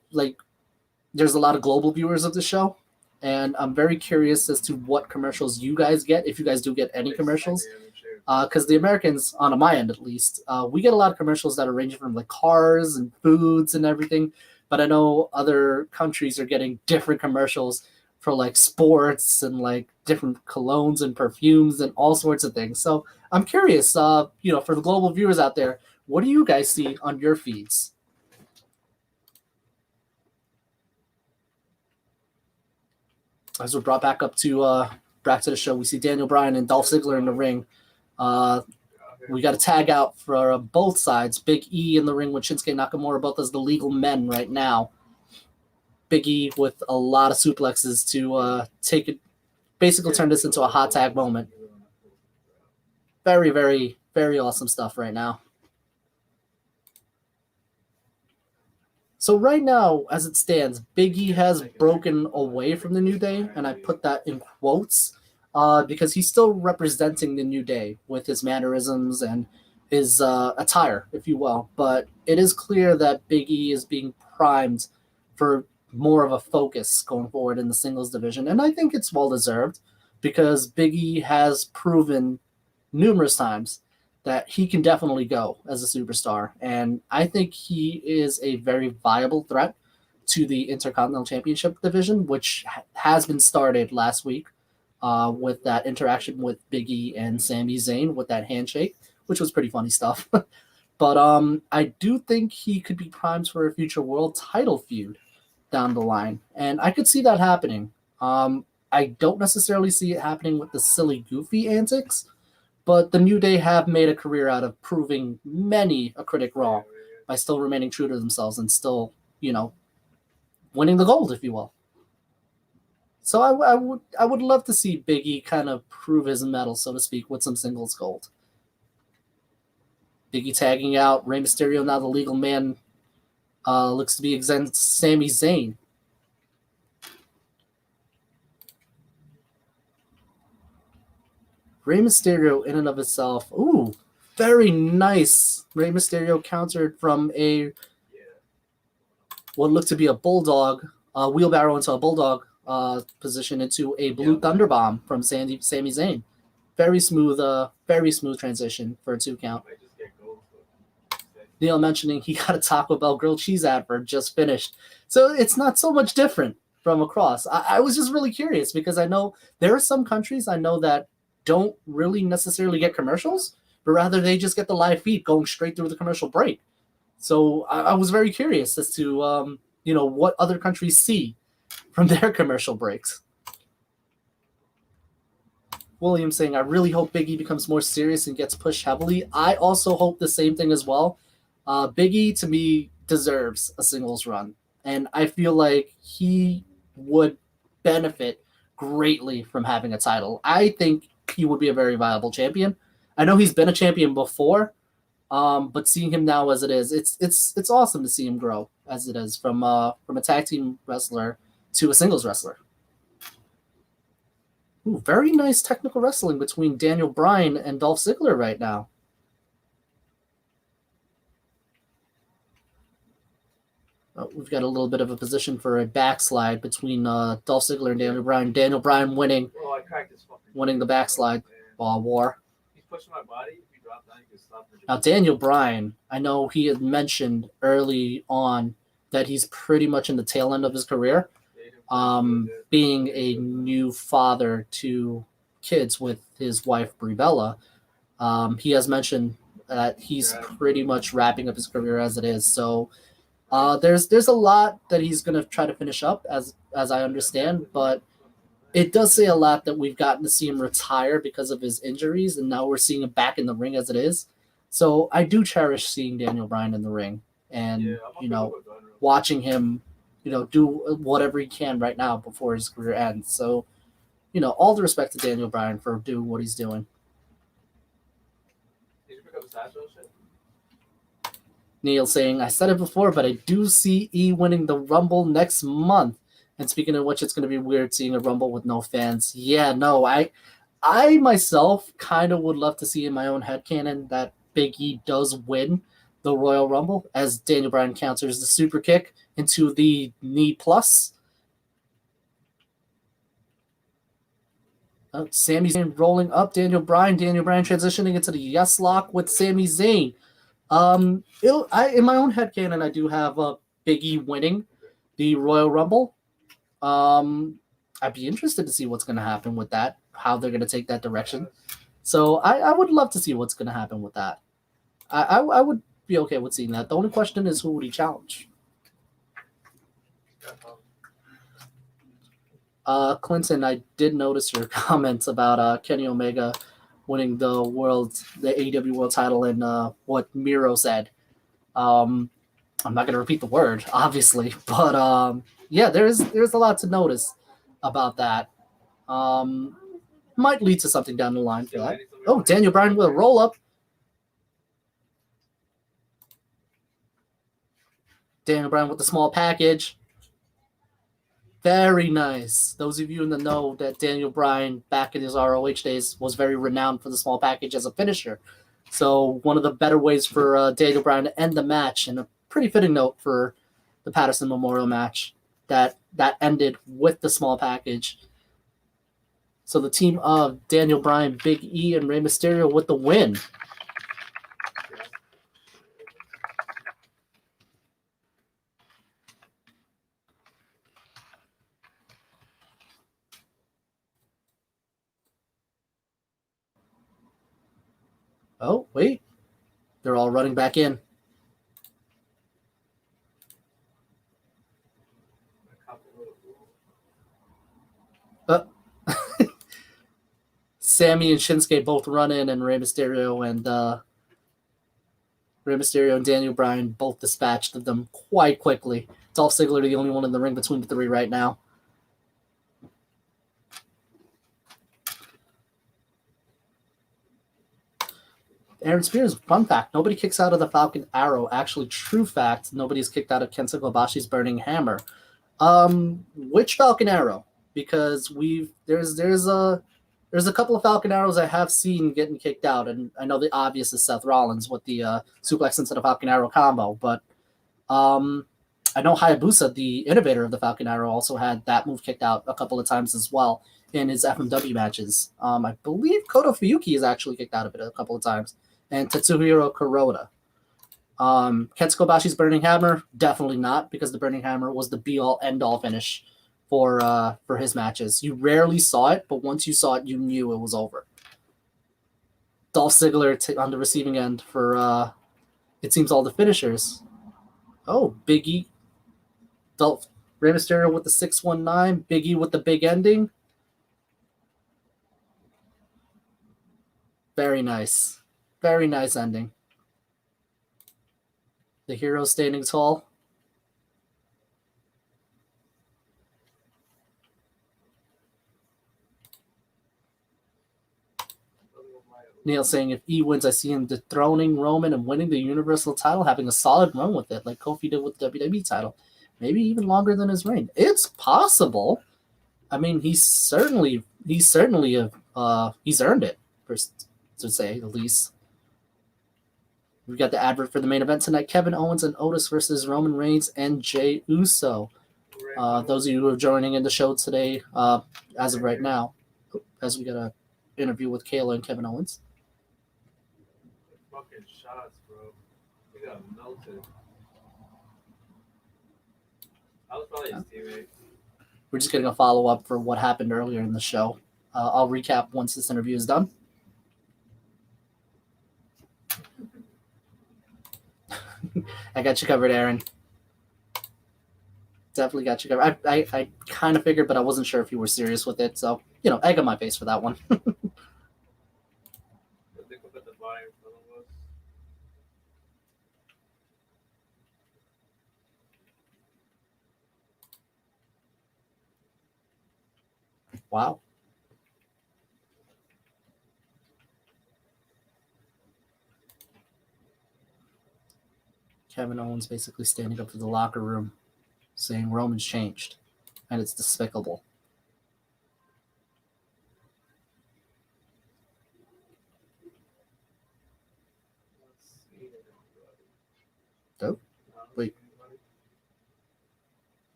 there's a lot of global viewers of the show, and I'm very curious as to what commercials you guys get, if you guys do get any commercials. Because the Americans, on my end at least, we get a lot of commercials that are ranging from cars and foods and everything. But I know other countries are getting different commercials for sports and different colognes and perfumes and all sorts of things. So I'm curious, for the global viewers out there, what do you guys see on your feeds? As we're brought back to the show, we see Daniel Bryan and Dolph Ziggler in the ring. We got a tag out for both sides. Big E in the ring with Shinsuke Nakamura, both as the legal men right now. Big E with a lot of suplexes to take it, basically turn this into a hot tag moment. Very, very, very awesome stuff right now. So right now, as it stands, Big E has broken away from the New Day, and I put that in quotes because he's still representing the New Day with his mannerisms and his attire, if you will. But it is clear that Big E is being primed for more of a focus going forward in the singles division, and I think it's well-deserved because Big E has proven numerous times that he can definitely go as a superstar. And I think he is a very viable threat to the Intercontinental Championship division, which has been started last week with that interaction with Big E and Sami Zayn with that handshake, which was pretty funny stuff. But I do think he could be primed for a future world title feud down the line. And I could see that happening. I don't necessarily see it happening with the silly, goofy antics, but the New Day have made a career out of proving many a critic wrong by still remaining true to themselves and still, winning the gold, if you will. So I would love to see Big E kind of prove his mettle, so to speak, with some singles gold. Big E tagging out Rey Mysterio, now the legal man, looks to be against Sami Zayn. Rey Mysterio in and of itself. Ooh, very nice. Rey Mysterio countered from what looked to be a bulldog, wheelbarrow into a bulldog position into a blue thunder bomb from Sami Zayn. Very smooth transition for a 2 count. Neil mentioning he got a Taco Bell grilled cheese advert just finished. So it's not so much different from across. I was just really curious because I know there are some countries I know that don't really necessarily get commercials, but rather they just get the live feed going straight through the commercial break. So I was very curious as to what other countries see from their commercial breaks. William saying, I really hope Big E becomes more serious and gets pushed heavily. I also hope the same thing as well. Big E, to me, deserves a singles run. And I feel like he would benefit greatly from having a title. I think he would be a very viable champion. I know he's been a champion before, but seeing him now as it is, it's awesome to see him grow as it is from a tag team wrestler to a singles wrestler. Ooh, very nice technical wrestling between Daniel Bryan and Dolph Ziggler right now. We've got a little bit of a position for a backslide between Dolph Ziggler and Daniel Bryan. Daniel Bryan winning the backslide war. He's pushing my body. If you drop down, you can stop. Now, Daniel Bryan, I know he had mentioned early on that he's pretty much in the tail end of his career. Being a new father to kids with his wife Brie Bella, he has mentioned that he's pretty much wrapping up his career as it is. So there's a lot that he's going to try to finish up, as I understand, but it does say a lot that we've gotten to see him retire because of his injuries, and now we're seeing him back in the ring as it is. So I do cherish seeing Daniel Bryan in the ring and watching him do whatever he can right now before his career ends. So, all the respect to Daniel Bryan for doing what he's doing. Did you pick up the satchel shit? Neil saying, I said it before, but I do see E winning the Rumble next month. And speaking of which, it's going to be weird seeing a Rumble with no fans. Yeah, no, I myself kind of would love to see in my own headcanon that Big E does win the Royal Rumble as Daniel Bryan counters the super kick into the knee plus. Sami Zayn rolling up Daniel Bryan. Daniel Bryan transitioning into the yes lock with Sami Zayn. In my own headcanon, I do have Big E winning the Royal Rumble. I'd be interested to see what's going to happen with that, how they're going to take that direction. So I would love to see what's going to happen with that. I would be okay with seeing that. The only question is, who would he challenge? Clinton, I did notice your comments about Kenny Omega winning the AEW World title and what Miro said. I'm not going to repeat the word, obviously, but yeah, there's a lot to notice about that. Might lead to something down the line for that. Oh, Daniel Bryan with a roll up. Daniel Bryan with the small package. Very nice. Those of you in the know that Daniel Bryan, back in his ROH days, was very renowned for the small package as a finisher. So one of the better ways for Daniel Bryan to end the match, and a pretty fitting note for the Patterson Memorial match that ended with the small package. So the team of Daniel Bryan, Big E, and Rey Mysterio with the win. Oh, wait. They're all running back in. Sami and Shinsuke both run in, and Rey Mysterio and Daniel Bryan both dispatched them quite quickly. Dolph Ziggler the only one in the ring between the three right now. Aaron Spears, fun fact, nobody kicks out of the Falcon Arrow. Actually, true fact, nobody's kicked out of Kenta Kobashi's Burning Hammer. Which Falcon Arrow? Because there's There's a couple of Falcon Arrows I have seen getting kicked out, and I know the obvious is Seth Rollins with the suplex into the Falcon Arrow combo, but I know Hayabusa, the innovator of the Falcon Arrow, also had that move kicked out a couple of times as well in his FMW matches. I believe Koto Fuyuki has actually kicked out of it a couple of times, and Tetsuhiro Kuroda. Kensuke Bashi's Burning Hammer, definitely not, because the Burning Hammer was the be-all, end-all finish for his matches. You rarely saw it, but once you saw it, you knew it was over. Dolph Ziggler on the receiving end for, it seems, all the finishers. Oh, Big E. Dolph, Rey Mysterio with the 619, Big E with the big ending. Very nice. Very nice ending. The hero standing tall. Neil saying, if E wins, I see him dethroning Roman and winning the Universal title, having a solid run with it, like Kofi did with the WWE title. Maybe even longer than his reign. It's possible. I mean, he's certainly he's earned it, to say the least. We've got the advert for the main event tonight. Kevin Owens and Otis versus Roman Reigns and Jey Uso. Those of you who are joining in the show today, as of right now, as we got an interview with Kayla and Kevin Owens. Fucking shots, bro. He got melted. I was probably his teammate. We're just getting a follow-up for what happened earlier in the show. I'll recap once this interview is done. I got you covered, Aaron. Definitely got you covered. I kind of figured, but I wasn't sure if you were serious with it. So, egg on my face for that one. Wow. Kevin Owens basically standing up for the locker room, saying Roman's changed, and it's despicable. Oh, wait.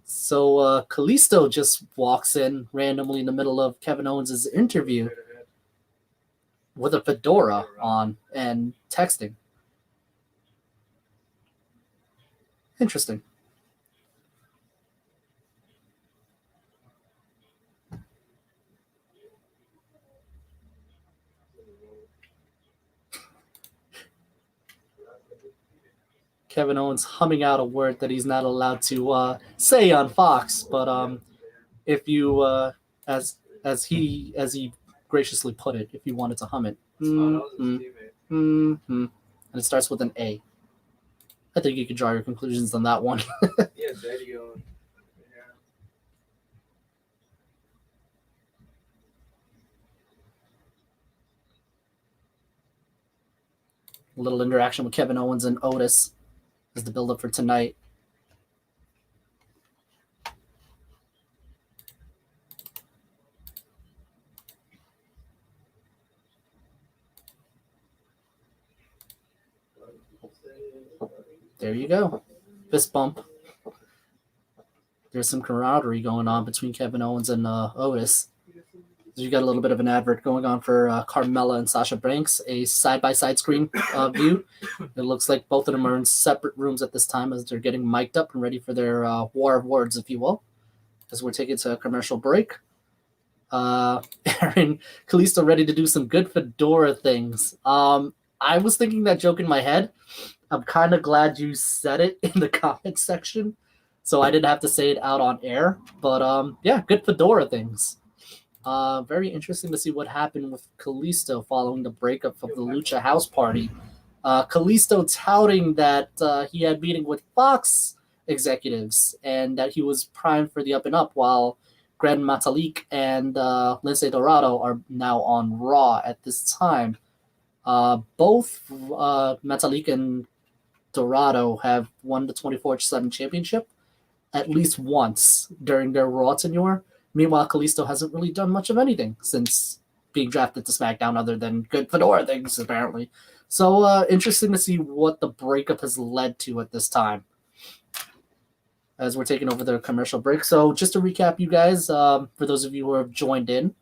So Kalisto just walks in randomly in the middle of Kevin Owens' interview with a fedora on and texting. Interesting. Kevin Owens humming out a word that he's not allowed to say on Fox, but if you, as he graciously put it, if you wanted to hum it, and it starts with an A. I think you can draw your conclusions on that one. Yeah, video. A little interaction with Kevin Owens and Otis is the build-up for tonight. There you go. Fist bump. There's some camaraderie going on between Kevin Owens and Otis. You got a little bit of an advert going on for Carmella and Sasha Banks, a side-by-side screen view. It looks like both of them are in separate rooms at this time as they're getting mic'd up and ready for their war of words, if you will, as we're taking to a commercial break. Aaron Kalisto ready to do some good fedora things. I was thinking that joke in my head. I'm kind of glad you said it in the comments section, so I didn't have to say it out on air. But yeah, good fedora things. Very interesting to see what happened with Kalisto following the breakup of the Lucha House Party. Kalisto touting that he had meeting with Fox executives and that he was primed for the up and up, while Gran Metalik and Lince Dorado are now on Raw at this time. Both Metalik and Dorado have won the 24/7 championship at least once during their Raw tenure. Meanwhile, Kalisto hasn't really done much of anything since being drafted to SmackDown other than good Fedora things, apparently. So interesting to see what the breakup has led to at this time as we're taking over the commercial break. So just to recap, you guys, for those of you who have joined in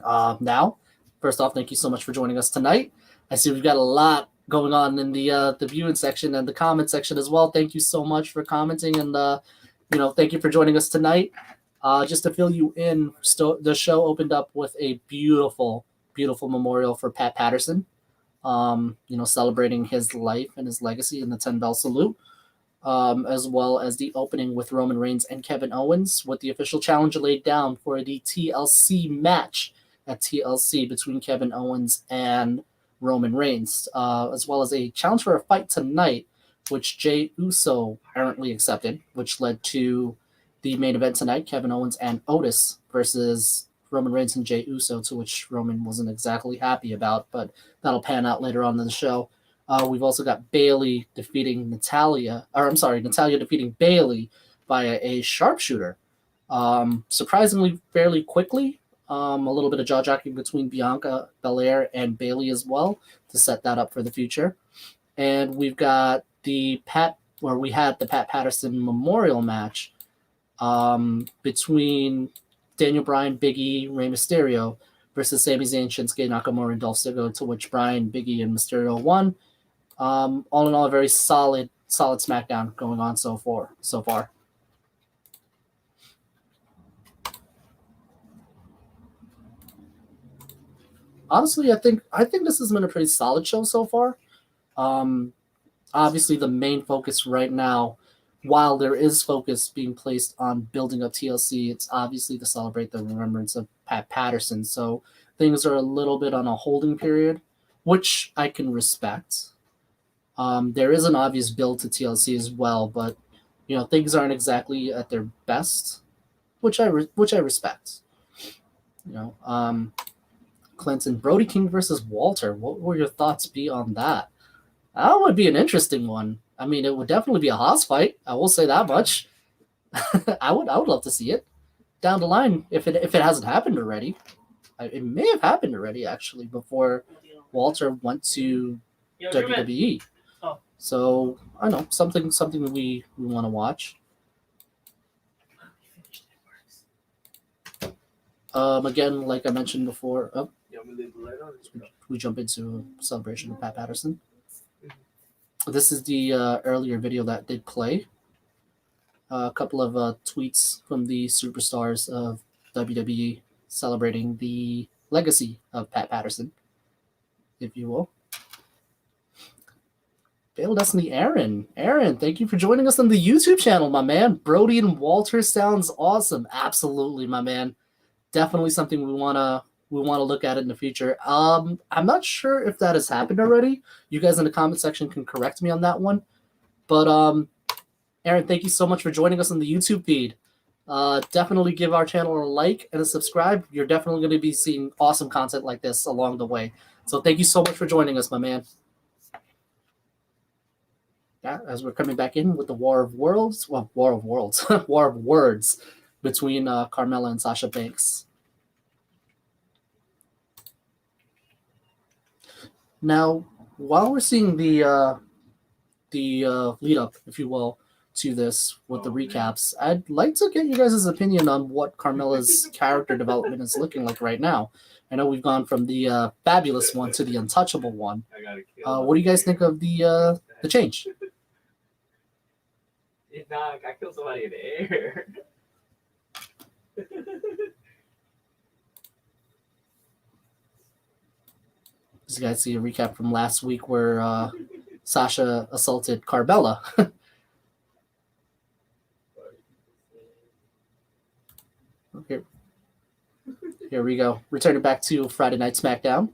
now, first off, thank you so much for joining us tonight. I see we've got a lot going on in the viewing section and the comment section as well. Thank you so much for commenting, and thank you for joining us tonight. Just to fill you in, the show opened up with a beautiful, beautiful memorial for Pat Patterson. Celebrating his life and his legacy in the 10-bell salute, as well as the opening with Roman Reigns and Kevin Owens, with the official challenge laid down for the TLC match at TLC between Kevin Owens and Roman Reigns, as well as a challenge for a fight tonight, which Jey Uso apparently accepted, which led to the main event tonight, Kevin Owens and Otis versus Roman Reigns and Jey Uso, to which Roman wasn't exactly happy about, but that'll pan out later on in the show. We've also got Bayley defeating Natalya defeating Bayley via a sharpshooter. Surprisingly, fairly quickly. A little bit of jaw-jacking between Bianca Belair and Bayley as well to set that up for the future. And we've got we had the Pat Patterson Memorial match between Daniel Bryan, Big E, Rey Mysterio versus Sami Zayn, Shinsuke Nakamura, and Dolph Ziggler, to which Bryan, Big E, and Mysterio won. All in all, a very solid SmackDown going on so far. Honestly, I think this has been a pretty solid show so far. Obviously, the main focus right now, while there is focus being placed on building up TLC, it's obviously to celebrate the remembrance of Pat Patterson. So things are a little bit on a holding period, which I can respect. There is an obvious build to TLC as well, but things aren't exactly at their best, which I respect. Clinton, Brody King versus Walter. What would your thoughts be on that? That would be an interesting one. I mean, it would definitely be a Haas fight. I will say that much. I would love to see it down the line if it hasn't happened already. It may have happened already actually before Walter went to WWE. So I know something we want to watch. Again, like I mentioned before, we jump into a celebration of Pat Patterson. This is the earlier video that did play. A couple of tweets from the superstars of WWE celebrating the legacy of Pat Patterson, if you will. Fatal Destiny Aaron, thank you for joining us on the YouTube channel, my man. Brody and Walter sounds awesome. Absolutely, my man. Definitely something we wanna look at in the future. I'm not sure if that has happened already. You guys in the comment section can correct me on that one. But Aaron, thank you so much for joining us on the YouTube feed. Definitely give our channel a like and a subscribe. You're definitely going to be seeing awesome content like this along the way. So thank you so much for joining us, my man. Yeah, as we're coming back in with the War of Worlds between Carmella and Sasha Banks. Now, while we're seeing the lead up, if you will, to this with the recaps, I'd like to get you guys' opinion on what Carmella's character development is looking like right now. I know we've gone from the fabulous one to the untouchable one. What do you guys think of the change? I killed somebody in the air. You guys see a recap from last week where Sasha assaulted Carmella. Okay. Here we go. Returning back to Friday Night Smackdown.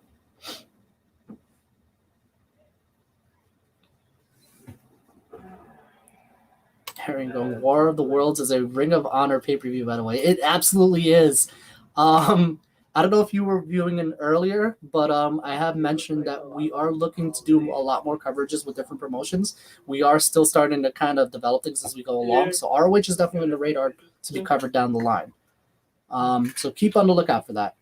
Baron going, War of the Worlds is a Ring of Honor pay-per-view, by the way. It absolutely is. I don't know if you were viewing it earlier, but I have mentioned that we are looking to do a lot more coverages with different promotions. We are still starting to kind of develop things as we go along. So ROH is definitely on the radar to be covered down the line. So keep on the lookout for that.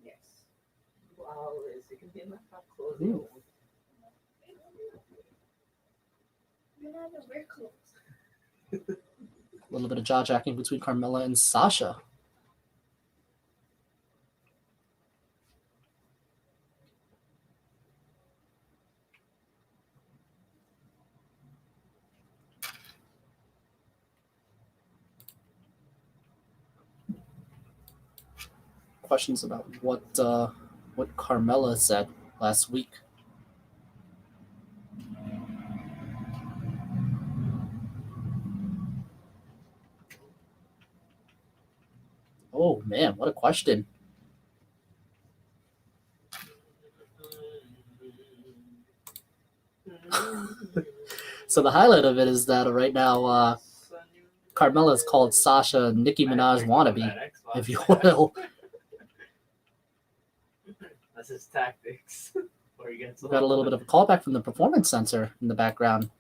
Yes. Wow, is it gonna be in my top clothes? Ooh. You're not gonna wear clothes. A little bit of jaw-jacking between Carmella and Sasha. Questions about what Carmella said last week. Oh man, what a question. So the highlight of it is that right now Carmella has called Sasha Nicki Minaj wannabe, if you will. That's his tactics. Or he gets We've got a little bit of a callback from the Performance Center in the background.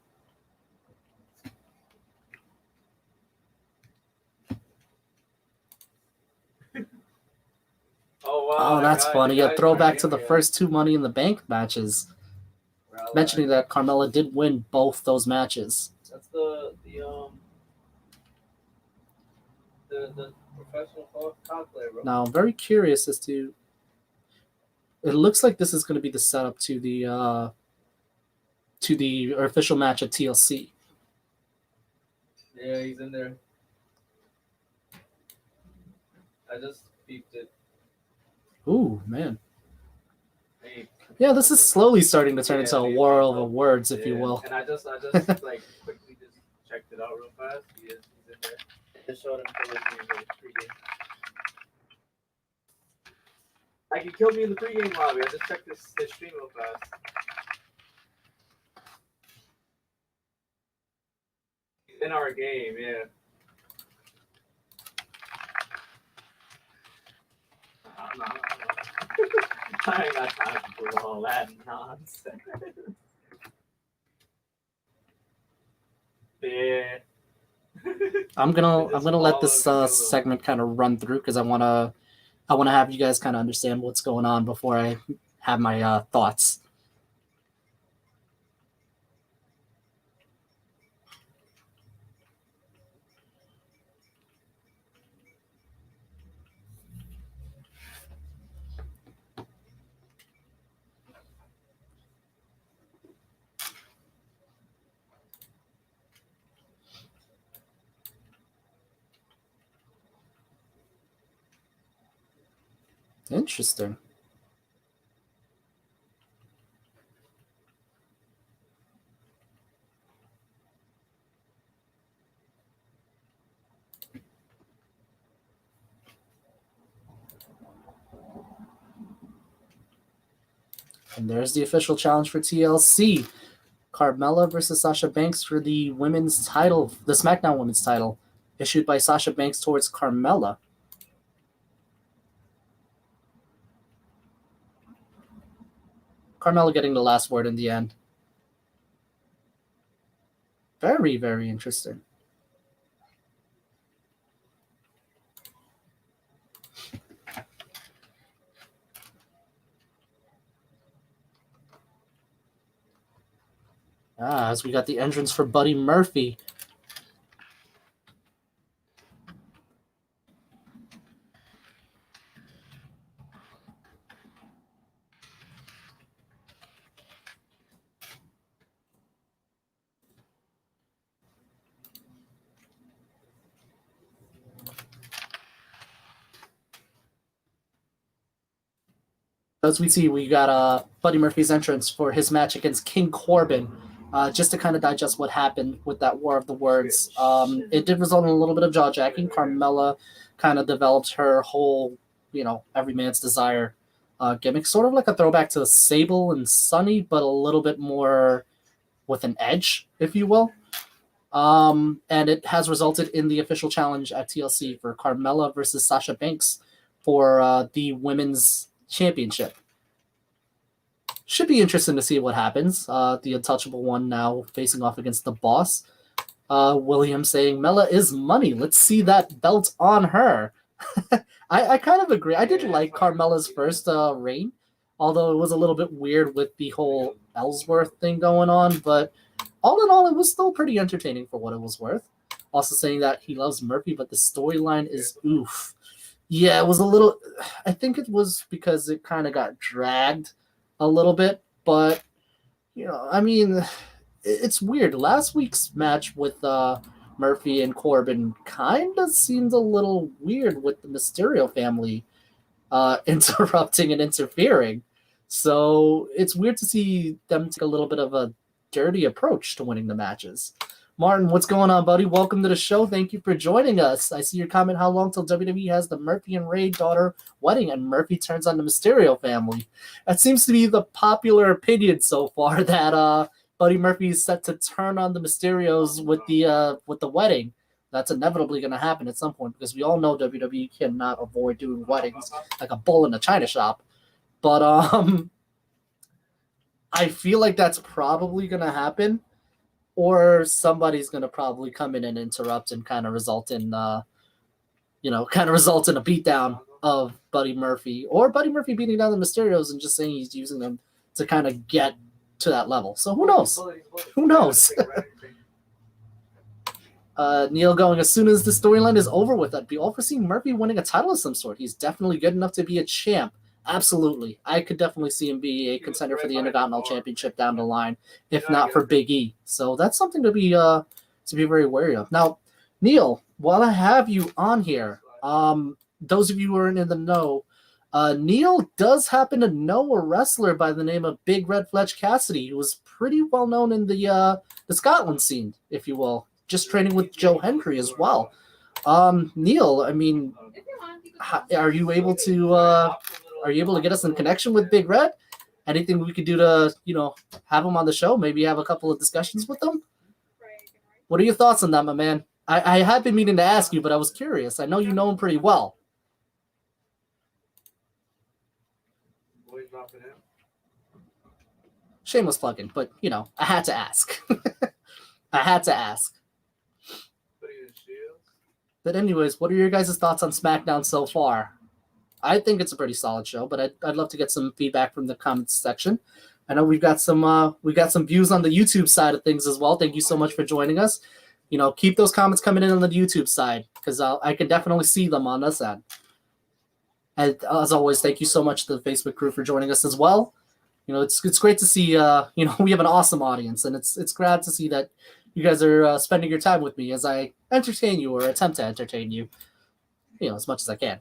Oh wow! Oh, that's funny. A throwback to the first two Money in the Bank matches. Mentioning that Carmella did win both those matches. That's the professional cosplayer, bro. Now, I'm very curious as to. It looks like this is going to be the setup to the official match at TLC. Yeah, he's in there. I just beeped it. Ooh, man. Hey. Yeah, this is slowly starting to turn into a war of words, if you will. And I just like quickly just checked it out real fast. He's in there. Just showed him for the pregame. Like he killed me in the pregame lobby. I just checked this stream real fast. He's in our game, yeah. No. I ain't got time to do all that nonsense. Yeah. I'm gonna let this segment kind of run through because I wanna have you guys kind of understand what's going on before I have my thoughts. Interesting. And there's the official challenge for TLC. Carmella versus Sasha Banks for the women's title, the SmackDown women's title, issued by Sasha Banks towards Carmella. Carmella getting the last word in the end. Very, very interesting. As we got the entrance for Buddy Murphy. As we see, we got Buddy Murphy's entrance for his match against King Corbin. Just to kind of digest what happened with that War of the Words. It did result in a little bit of jaw-jacking. Carmella kind of developed her whole, every man's desire gimmick, sort of like a throwback to Sable and Sunny, but a little bit more with an edge, if you will. And it has resulted in the official challenge at TLC for Carmella versus Sasha Banks for the women's championship. Should be interesting to see what happens. The Untouchable One now facing off against the Boss. William saying, Mella is money. Let's see that belt on her. I kind of agree. I did like Carmella's first reign, although it was a little bit weird with the whole Ellsworth thing going on. But all in all, it was still pretty entertaining for what it was worth. Also saying that he loves Murphy, but the storyline is oof. Yeah, it was a little... I think it was because it kind of got dragged a little bit, but I mean, it's weird. Last week's match with Murphy and Corbin kind of seemed a little weird with the Mysterio family interrupting and interfering. So it's weird to see them take a little bit of a dirty approach to winning the matches. Martin, what's going on, buddy? Welcome to the show. Thank you for joining us. I see your comment, how long till WWE has the Murphy and Ray daughter wedding and Murphy turns on the Mysterio family? That seems to be the popular opinion so far, that Buddy Murphy is set to turn on the Mysterios with the wedding. That's inevitably going to happen at some point because we all know WWE cannot avoid doing weddings like a bull in a china shop. But I feel like that's probably going to happen. Or somebody's going to probably come in and interrupt and kind of result in, a beatdown of Buddy Murphy. Or Buddy Murphy beating down the Mysterios and just saying he's using them to kind of get to that level. So who knows? Who knows? Neil going, as soon as the storyline is over with, I'd be all for seeing Murphy winning a title of some sort. He's definitely good enough to be a champ. Absolutely. I could definitely see him be a contender for the Intercontinental Championship down the line, if not for Big E. So that's something to be very wary of. Now, Neil, while I have you on here, those of you who aren't in the know, Neil does happen to know a wrestler by the name of Big Red Fletch Cassidy, who was pretty well known in the Scotland scene, if you will, just training with Joe Hendry as well. Neil, I mean, are you able to get us in connection with Big Red? Anything we could do to, have him on the show? Maybe have a couple of discussions with him? What are your thoughts on that, my man? I have been meaning to ask you, but I was curious. I know you know him pretty well. Shameless plugging, but, I had to ask. I had to ask. But anyways, what are your guys' thoughts on SmackDown so far? I think it's a pretty solid show, but I'd love to get some feedback from the comments section. I know we've got some views on the YouTube side of things as well. Thank you so much for joining us. Keep those comments coming in on the YouTube side because I can definitely see them on this end. And as always, thank you so much to the Facebook crew for joining us as well. It's great to see. We have an awesome audience, and it's glad to see that you guys are spending your time with me as I entertain you or attempt to entertain you, as much as I can.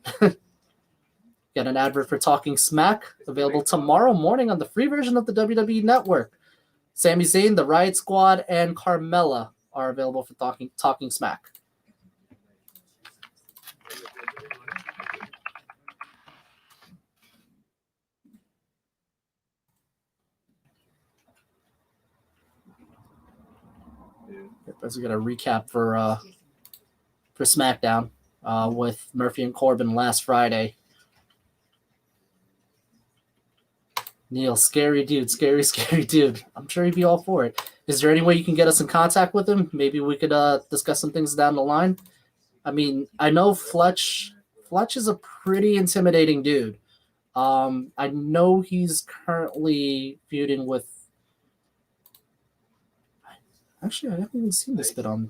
Get an advert for Talking Smack, available tomorrow morning on the free version of the WWE Network. Sami Zayn, the Riot Squad, and Carmella are available for Talking Smack. As we got a recap for SmackDown with Murphy and Corbin last Friday. Neil, scary dude. I'm sure he'd be all for it. Is there any way you can get us in contact with him? Maybe we could discuss some things down the line. I mean, I know Fletch is a pretty intimidating dude. I know he's currently feuding with... Actually, I haven't even seen this bit on...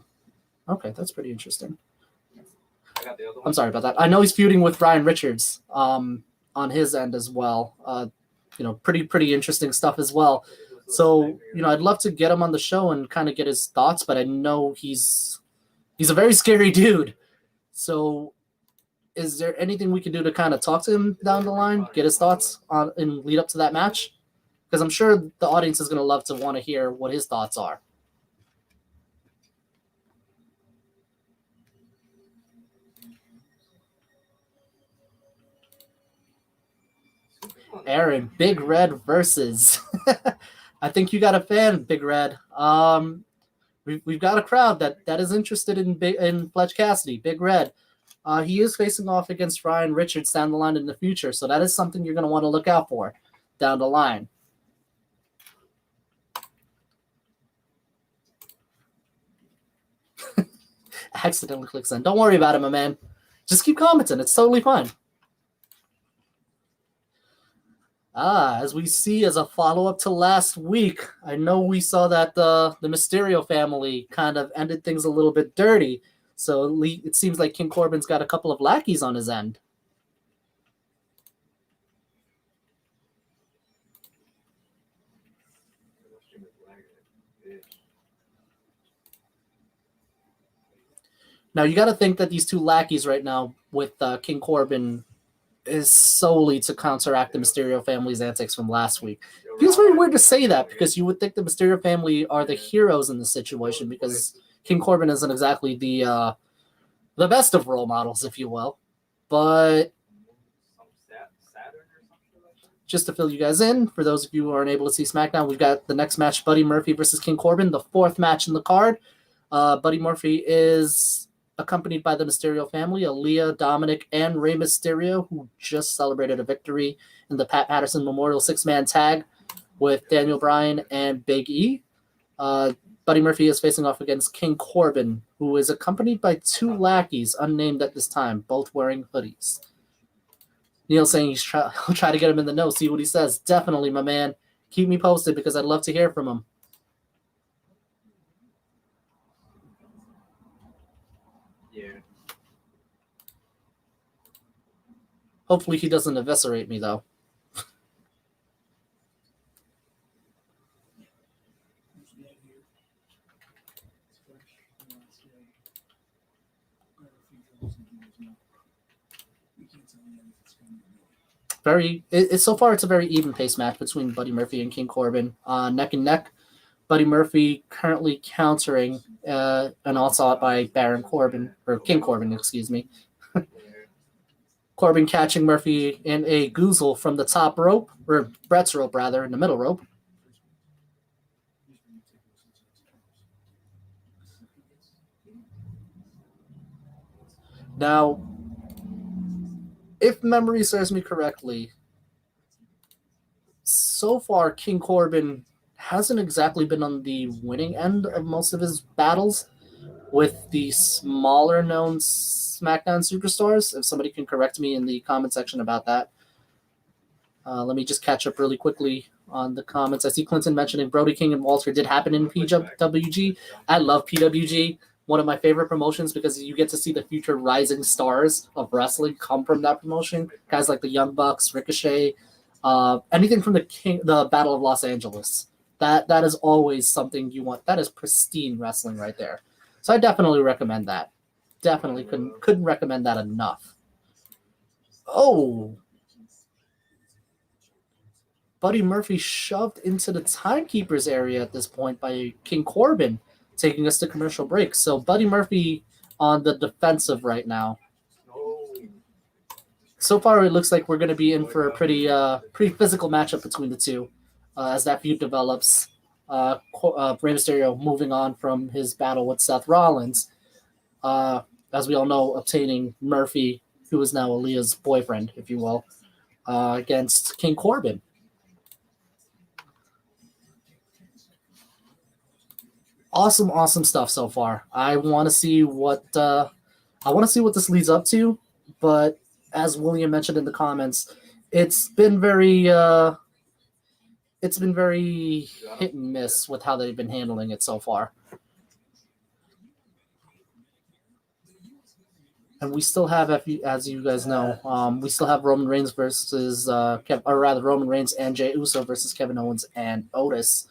Okay, that's pretty interesting. I'm sorry about that. I know he's feuding with Ryan Richards on his end as well. Pretty interesting stuff as well. So, I'd love to get him on the show and kind of get his thoughts, but I know he's a very scary dude. So, is there anything we can do to kind of talk to him down the line, get his thoughts on and lead up to that match? Because I'm sure the audience is going to love to want to hear what his thoughts are. Aaron, Big Red versus. I think you got a fan, Big Red. We've got a crowd that is interested in Fletch Cassidy, Big Red. He is facing off against Ryan Richards down the line in the future, so that is something you're going to want to look out for down the line. Accidentally clicks in. Don't worry about it, my man. Just keep commenting. It's totally fine. As we see as a follow-up to last week, I know we saw that the Mysterio family kind of ended things a little bit dirty. So it seems like King Corbin's got a couple of lackeys on his end. Now, you got to think that these two lackeys right now with King Corbin is solely to counteract the Mysterio family's antics from last week. It feels very weird to say that because you would think the Mysterio family are the heroes in this situation because King Corbin isn't exactly the best of role models, if you will. But just to fill you guys in, for those of you who aren't able to see SmackDown, we've got the next match, Buddy Murphy versus King Corbin, the fourth match in the card. Buddy Murphy is accompanied by the Mysterio family, Aaliyah, Dominic, and Rey Mysterio, who just celebrated a victory in the Patterson Memorial six-man tag with Daniel Bryan and Big E. Buddy Murphy is facing off against King Corbin, who is accompanied by two lackeys, unnamed at this time, both wearing hoodies. Neil saying he'll try to get him in the know, see what he says. Definitely, my man. Keep me posted because I'd love to hear from him. Yeah. Hopefully he doesn't eviscerate me, though. So far it's a very even pace match between Buddy Murphy and King Corbin, neck and neck. Buddy Murphy currently countering an onslaught by King Corbin, excuse me. Corbin catching Murphy in a goozle from the top rope, or Brett's rope rather, in the middle rope. Now, if memory serves me correctly, so far King Corbin hasn't exactly been on the winning end of most of his battles with the smaller known SmackDown superstars. If somebody can correct me in the comment section about that. Let me just catch up really quickly on the comments. I see Clinton mentioning Brody King and Walter did happen in PWG. I love PWG. One of my favorite promotions because you get to see the future rising stars of wrestling come from that promotion. Guys like the Young Bucks, Ricochet, anything from the Battle of Los Angeles. That is always something you want. That is pristine wrestling right there. So I definitely recommend that. Definitely couldn't recommend that enough. Oh. Buddy Murphy shoved into the timekeepers area at this point by King Corbin, taking us to commercial break. So Buddy Murphy on the defensive right now. So far, it looks like we're going to be in for a pretty physical matchup between the two as that feud develops. Rey Mysterio moving on from his battle with Seth Rollins. As we all know, obtaining Murphy, who is now Aaliyah's boyfriend, if you will, against King Corbin. Awesome stuff so far. I want to see what this leads up to, but as William mentioned in the comments, it's been very hit and miss with how they've been handling it so far. And we still have, as you guys know, we still have Roman Reigns Roman Reigns and Jey Uso versus Kevin Owens and Otis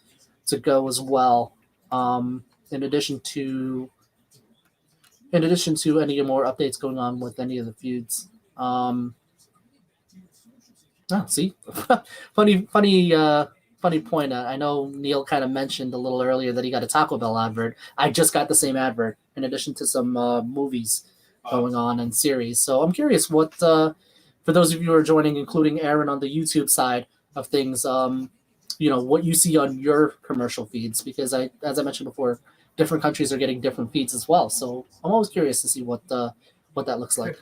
to go as well. In addition to any more updates going on with any of the feuds. See, funny point. I know Neil kind of mentioned a little earlier that he got a Taco Bell advert. I just got the same advert in addition to some movies going on and series. So I'm curious what for those of you who are joining, including Aaron on the YouTube side of things, what you see on your commercial feeds, because as I mentioned before, different countries are getting different feeds as well. So I'm always curious to see what that looks like.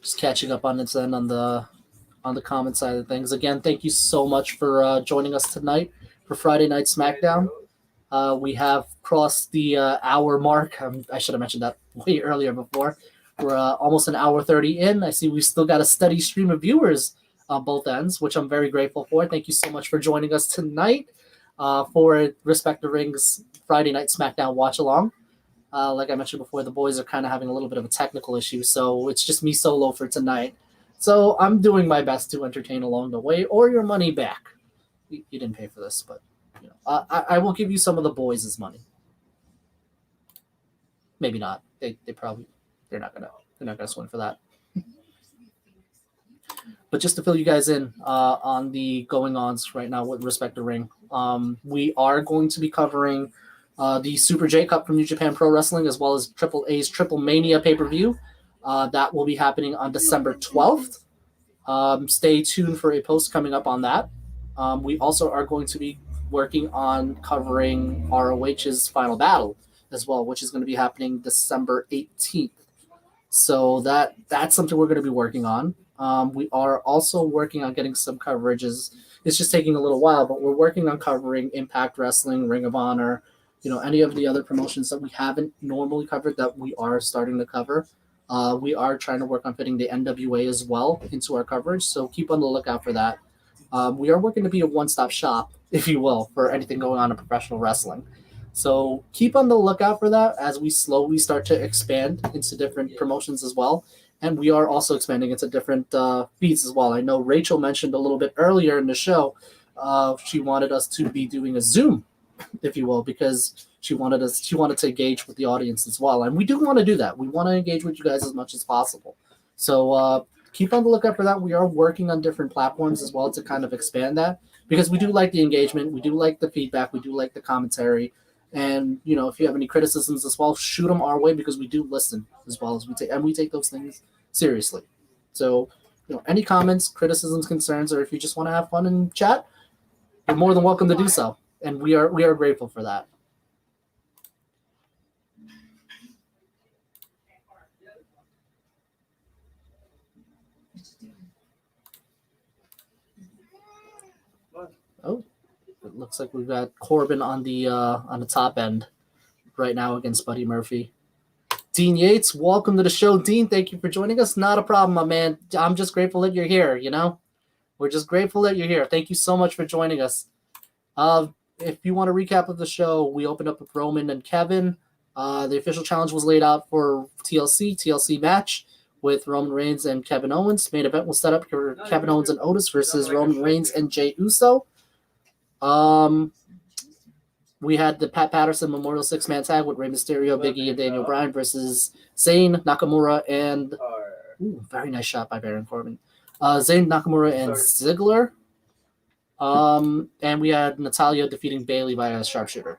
Just catching up on its end on the comment side of things. Again, thank you so much for joining us tonight for Friday Night Smackdown. We have crossed the hour mark. I should have mentioned that way earlier before. We're almost an hour 30 in. I see we've still got a steady stream of viewers on both ends, which I'm very grateful for. Thank you so much for joining us tonight for Respect the Ring's Friday Night Smackdown watch along. Like I mentioned before, the boys are kind of having a little bit of a technical issue, so it's just me solo for tonight. So I'm doing my best to entertain along the way, or your money back. You didn't pay for this, but I will give you some of the boys' money. Maybe not. They're not gonna swing for that. But just to fill you guys in on the going-ons right now with respect to Ring, we are going to be covering the Super J Cup from New Japan Pro Wrestling, as well as Triple A's Triple Mania pay-per-view. That will be happening on December 12th. Stay tuned for a post coming up on that. We also are going to be working on covering ROH's Final Battle as well, which is going to be happening December 18th. So that's something we're going to be working on. We are also working on getting some coverages. It's just taking a little while, but we're working on covering Impact Wrestling, Ring of Honor, any of the other promotions that we haven't normally covered that we are starting to cover. We are trying to work on fitting the NWA as well into our coverage, so keep on the lookout for that. We are working to be a one-stop shop, if you will, for anything going on in professional wrestling. So keep on the lookout for that as we slowly start to expand into different promotions as well. And we are also expanding into different feeds as well. I know Rachel mentioned a little bit earlier in the show, she wanted us to be doing a Zoom, if you will, because she wanted to engage with the audience as well. And we do want to do that. We want to engage with you guys as much as possible. So keep on the lookout for that. We are working on different platforms as well to kind of expand that, because we do like the engagement. We do like the feedback. We do like the commentary. And, if you have any criticisms as well, shoot them our way, because we do listen as well as we take those things seriously. So, any comments, criticisms, concerns, or if you just want to have fun and chat, you're more than welcome to do so. And we are grateful for that. Oh, it looks like we've got Corbin on the top end right now against Buddy Murphy. Dean Yates, welcome to the show. Dean, thank you for joining us. Not a problem, my man. I'm just grateful that you're here, We're just grateful that you're here. Thank you so much for joining us. If you want a recap of the show, we opened up with Roman and Kevin. The official challenge was laid out for TLC match with Roman Reigns and Kevin Owens. Main event was set up for Kevin Owens and Otis versus Roman Reigns and Jey Uso. We had the Patterson Memorial 6-man tag with Rey Mysterio, Big E, and Daniel Bryan versus Zayn, Nakamura, and very nice shot by Baron Corbin. Zayn, Nakamura, and Ziggler. And we had Natalya defeating Bayley via Sharpshooter.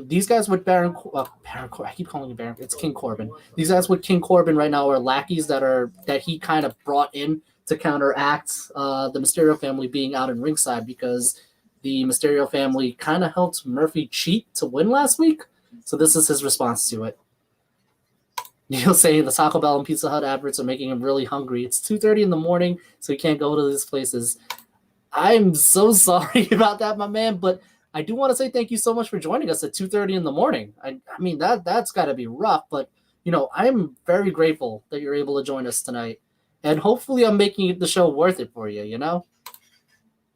These guys with Baron Corbin, I keep calling him Baron. It's King Corbin. These guys with King Corbin right now are lackeys that he kind of brought in to counteract the Mysterio family being out in ringside, because the Mysterio family kind of helped Murphy cheat to win last week. So this is his response to it. Neil saying the Taco Bell and Pizza Hut adverts are making him really hungry. It's 2:30 in the morning, so he can't go to these places. I'm so sorry about that, my man, but I do want to say thank you so much for joining us at 2:30 in the morning. I mean, that's got to be rough, but, I'm very grateful that you're able to join us tonight. And hopefully I'm making the show worth it for you,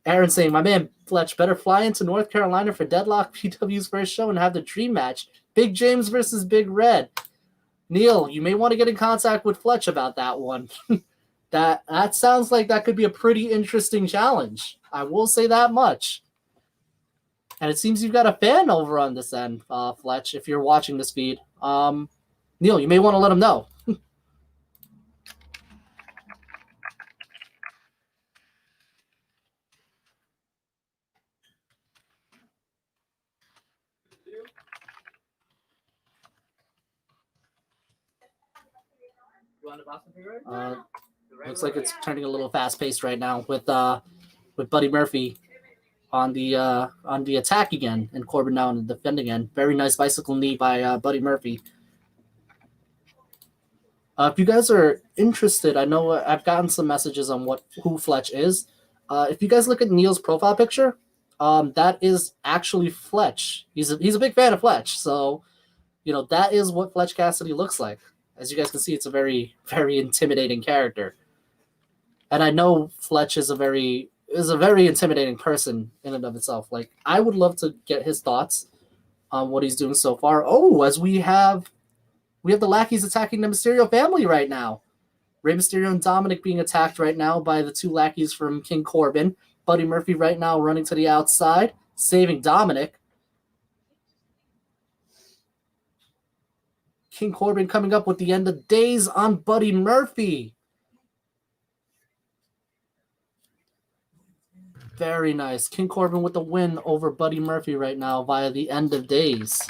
Aaron saying, my man, Fletch, better fly into North Carolina for Deadlock PW's first show and have the dream match. Big James versus Big Red. Neil, you may want to get in contact with Fletch about that one. That sounds like that could be a pretty interesting challenge. I will say that much. And it seems you've got a fan over on this end, Fletch, if you're watching this feed. Neil, you may want to let him know. want the Boston Pig right? Looks like it's turning a little fast-paced right now with Buddy Murphy on the attack again, and Corbin now in the defend again. Very nice bicycle knee by Buddy Murphy. If you guys are interested, I know I've gotten some messages on who Fletch is. If you guys look at Neil's profile picture, that is actually Fletch. He's a big fan of Fletch, so that is what Fletch Cassidy looks like. As you guys can see, it's a very, very intimidating character, and I know Fletch is a very intimidating person in and of itself. Like, I would love to get his thoughts on what he's doing so far. Oh, as we have the lackeys attacking the Mysterio family right now. Rey Mysterio and Dominic being attacked right now by the two lackeys from King Corbin. Buddy Murphy right now running to the outside, saving Dominic. King Corbin coming up with the end of days on Buddy Murphy. Very nice. King Corbin with the win over Buddy Murphy right now via the end of days.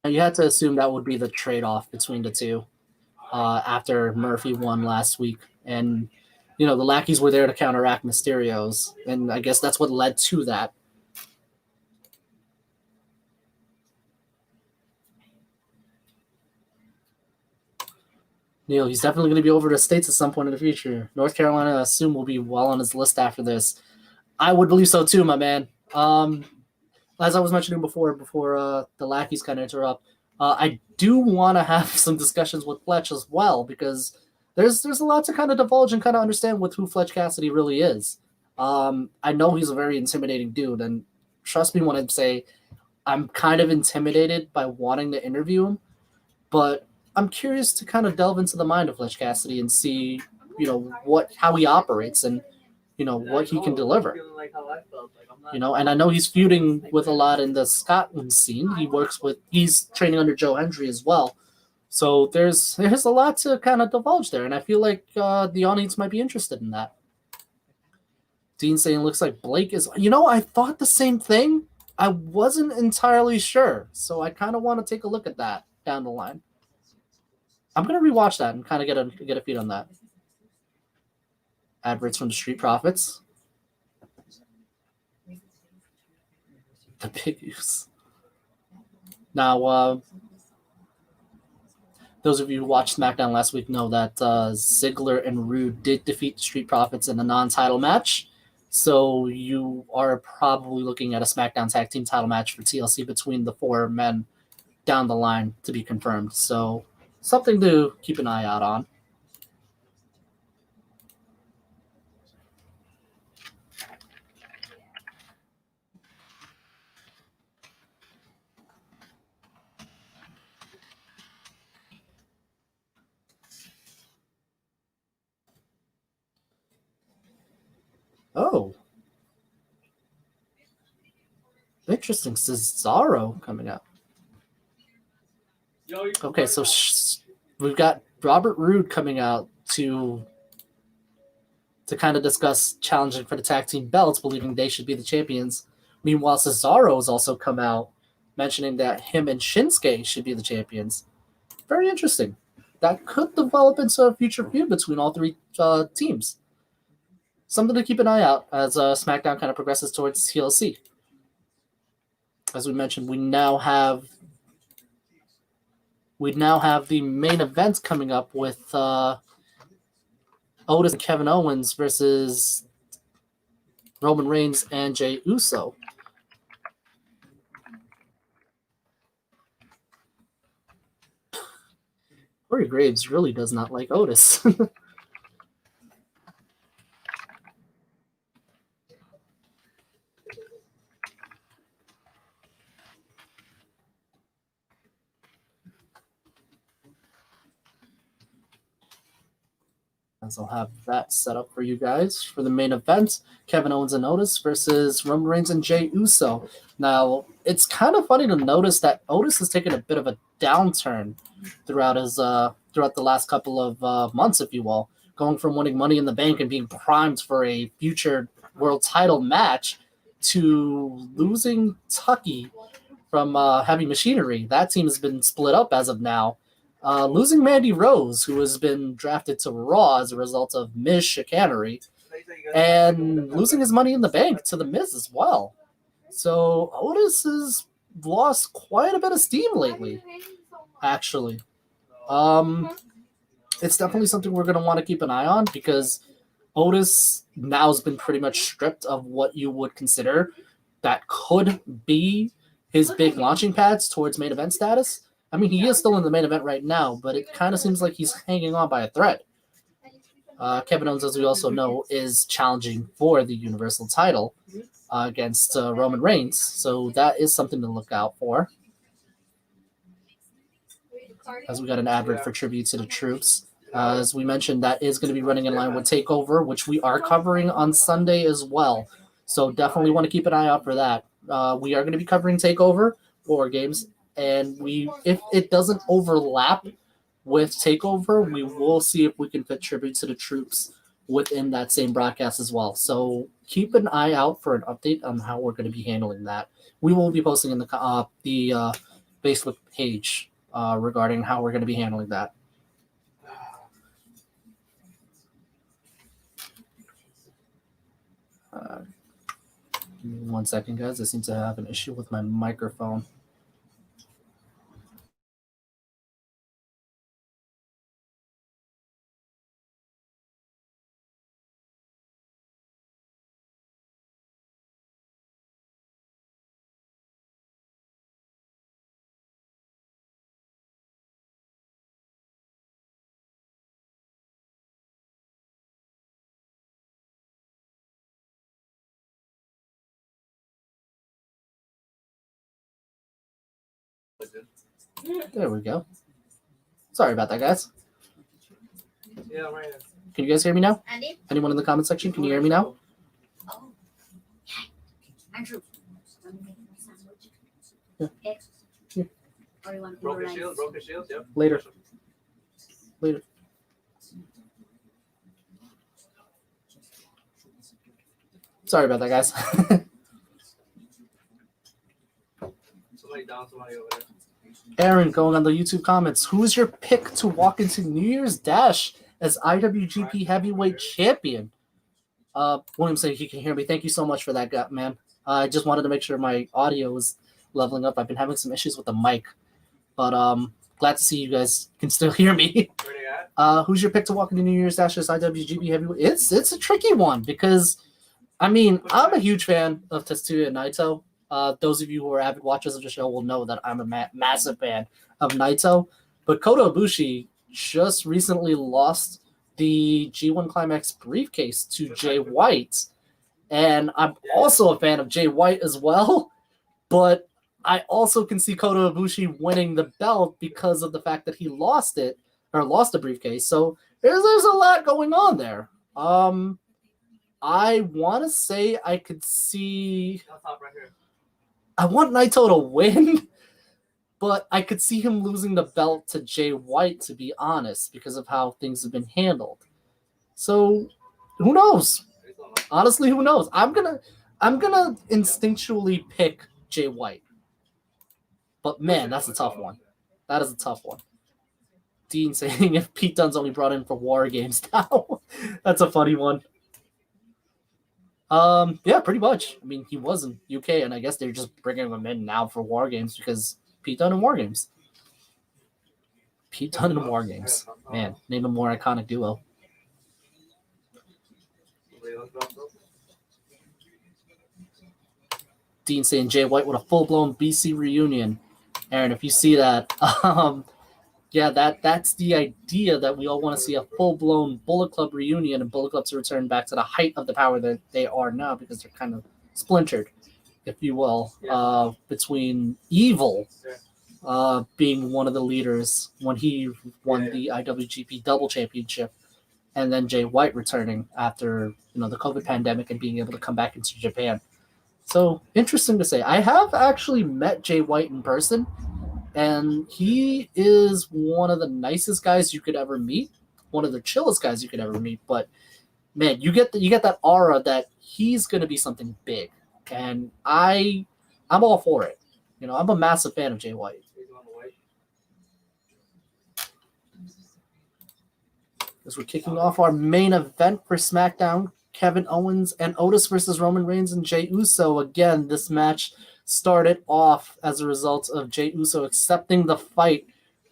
You had to assume that would be the trade-off between the two after Murphy won last week. And, the lackeys were there to counteract Mysterios. And I guess that's what led to that. Neil, he's definitely going to be over to the States at some point in the future. North Carolina, I assume, will be well on his list after this. I would believe so too, my man. As I was mentioning before the lackeys kind of interrupt, I do want to have some discussions with Fletch as well, because there's a lot to kind of divulge and kind of understand with who Fletch Cassidy really is. I know he's a very intimidating dude, and trust me when I say I'm kind of intimidated by wanting to interview him, but I'm curious to kind of delve into the mind of Fletch Cassidy and see, how he operates and, what he can deliver. And I know he's feuding with a lot in the Scotland scene. He's training under Joe Hendry as well. So there's a lot to kind of divulge there, and I feel like the audience might be interested in that. Dean saying looks like Blake is. I thought the same thing. I wasn't entirely sure, so I kind of want to take a look at that down the line. I'm gonna rewatch that and kind of get a feed on that. Adverts from the Street Profits. The big use. Now, those of you who watched SmackDown last week know that Ziggler and Rude did defeat the Street Profits in a non-title match. So you are probably looking at a SmackDown Tag Team title match for TLC between the four men down the line to be confirmed. So something to keep an eye out on. Oh. Interesting. Cesaro coming up. Okay, so we've got Robert Roode coming out to kind of discuss challenging for the tag team belts, believing they should be the champions. Meanwhile, Cesaro has also come out mentioning that him and Shinsuke should be the champions. Very interesting. That could develop into a future feud between all three teams. Something to keep an eye out as SmackDown kind of progresses towards TLC. As we mentioned, we now have the main event coming up with Otis and Kevin Owens versus Roman Reigns and Jey Uso. Corey Graves really does not like Otis. As I'll have that set up for you guys for the main event. Kevin Owens and Otis versus Roman Reigns and Jey Uso. Now, it's kind of funny to notice that Otis has taken a bit of a downturn throughout the last couple of months, if you will, going from winning Money in the Bank and being primed for a future world title match to losing Tucky from Heavy Machinery. That team has been split up as of now. Losing Mandy Rose, who has been drafted to Raw as a result of Miz chicanery, and losing his Money in the Bank to the Miz as well. So Otis has lost quite a bit of steam lately, actually. It's definitely something we're going to want to keep an eye on because Otis now has been pretty much stripped of what you would consider that could be his big launching pads towards main event status. I mean, he is still in the main event right now, but it kind of seems like he's hanging on by a thread. Kevin Owens, as we also know, is challenging for the Universal title against Roman Reigns, so that is something to look out for. As we got an advert for tribute to the troops. As we mentioned, that is going to be running in line with TakeOver, which we are covering on Sunday as well. So definitely want to keep an eye out for that. We are going to be covering TakeOver, War Games, and if it doesn't overlap with TakeOver, we will see if we can fit tribute to the troops within that same broadcast as well. So keep an eye out for an update on how we're going to be handling that. We will be posting in the Facebook page regarding how we're going to be handling that. Give me 1 second, guys. I seem to have an issue with my microphone. There we go. Sorry about that, guys. Yeah, right. Can you guys hear me now? Anyone in the comment section, can you hear me now? Andrew. Yeah. Yeah. Or you want to Broken shield, yep. Later. Sorry about that, guys. Somebody down, somebody over there. Aaron going on the YouTube comments. Who is your pick to walk into New Year's Dash as IWGP Heavyweight Champion? William said he can hear me. Thank you so much for that, man. I just wanted to make sure my audio was leveling up. I've been having some issues with the mic, but glad to see you guys can still hear me. Where they at? Who's your pick to walk into New Year's Dash as IWGP Heavyweight? It's a tricky one because, I mean, I'm a huge fan of Tetsuya Naito. Those of you who are avid watchers of the show will know that I'm a massive fan of Naito. But Kota Ibushi just recently lost the G1 Climax briefcase to Jay White. And I'm also a fan of Jay White as well. But I also can see Kota Ibushi winning the belt because of the fact that he lost the briefcase. So there's a lot going on there. I want to say I could see... Right here. I want Naito to win, but I could see him losing the belt to Jay White, to be honest, because of how things have been handled. So, who knows? Honestly, who knows? I'm gonna instinctually pick Jay White. But man, that's a tough one. That is a tough one. Dean saying if Pete Dunne's only brought in for War Games now. That's a funny one. Yeah, pretty much. I mean, he was in UK, and I guess they're just bringing him in now for War Games because Pete Dunne and War Games. Pete Dunne and War Games. Man, name a more iconic duo. Dean saying Jay White with a full-blown BC reunion. Aaron, if you see that, yeah, that's the idea that we all want to see a full-blown Bullet Club reunion and Bullet Club to return back to the height of the power that they are now because they're kind of splintered, if you will, between Evil being one of the leaders when he won the IWGP Double Championship, and then Jay White returning after the COVID pandemic and being able to come back into Japan. So interesting to say. I have actually met Jay White in person. And he is one of the nicest guys you could ever meet, one of the chillest guys you could ever meet. But man, you get that aura that he's going to be something big. And I'm all for it. You know, I'm a massive fan of Jay White. As we're kicking off our main event for SmackDown, Kevin Owens and Otis versus Roman Reigns and Jey Uso. Again, this match started off as a result of Jey Uso accepting the fight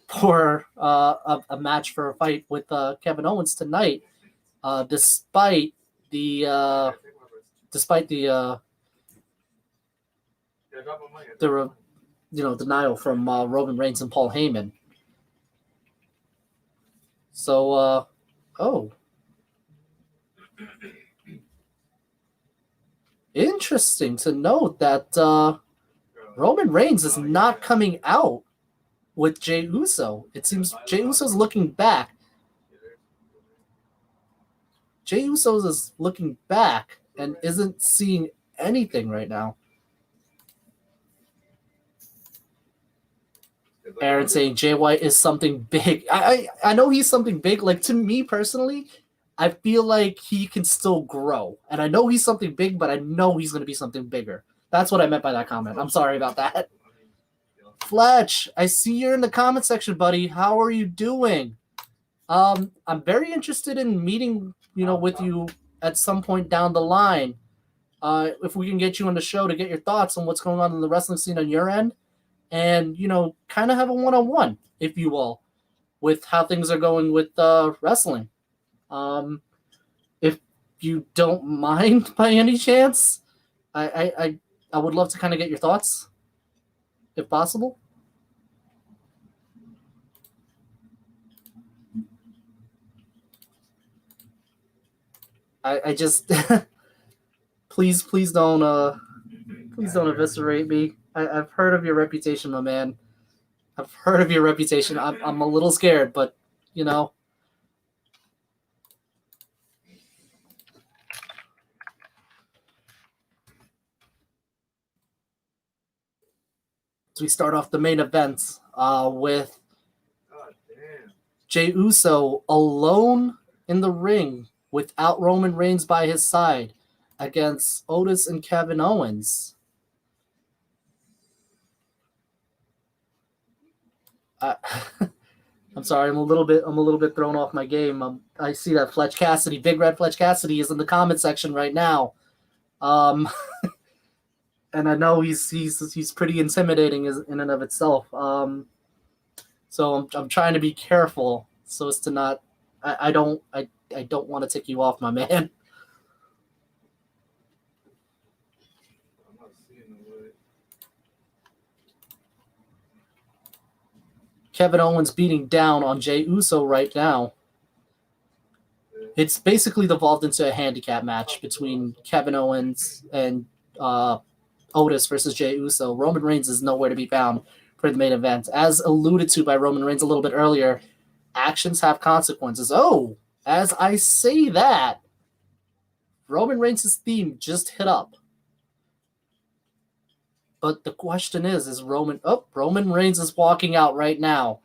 for a match for a fight with Kevin Owens tonight, despite the denial from Roman Reigns and Paul Heyman. So, interesting to note that Roman Reigns is not coming out with Jey Uso. It seems Jey Uso's looking back. Jey Uso is looking back and isn't seeing anything right now. Aaron saying Jay White is something big. I know he's something big. Like, to me personally, I feel like he can still grow. And I know he's something big, but I know he's going to be something bigger. That's what I meant by that comment. I'm sorry about that. Fletch, I see you're in the comment section, buddy. How are you doing? I'm very interested in meeting, with you at some point down the line. If we can get you on the show to get your thoughts on what's going on in the wrestling scene on your end. And, kind of have a one-on-one, if you will, with how things are going with wrestling. If you don't mind by any chance, I would love to kind of get your thoughts, if possible. I just please don't eviscerate me. I've heard of your reputation, my man. I've heard of your reputation. I'm a little scared, but So we start off the main event with Jey Uso alone in the ring without Roman Reigns by his side against Otis and Kevin Owens. I'm sorry, I'm a little bit thrown off my game. I see that Fletch Cassidy, Big Red Fletch Cassidy, is in the comment section right now. And I know he's pretty intimidating in and of itself. So I'm trying to be careful so as to not. I don't want to tick you off, my man. Kevin Owens beating down on Jey Uso right now. It's basically devolved into a handicap match between Kevin Owens and Otis versus Jey Uso. Roman Reigns is nowhere to be found for the main event. As alluded to by Roman Reigns a little bit earlier, actions have consequences. Oh, as I say that, Roman Reigns' theme just hit up. But the question is Roman Reigns is walking out right now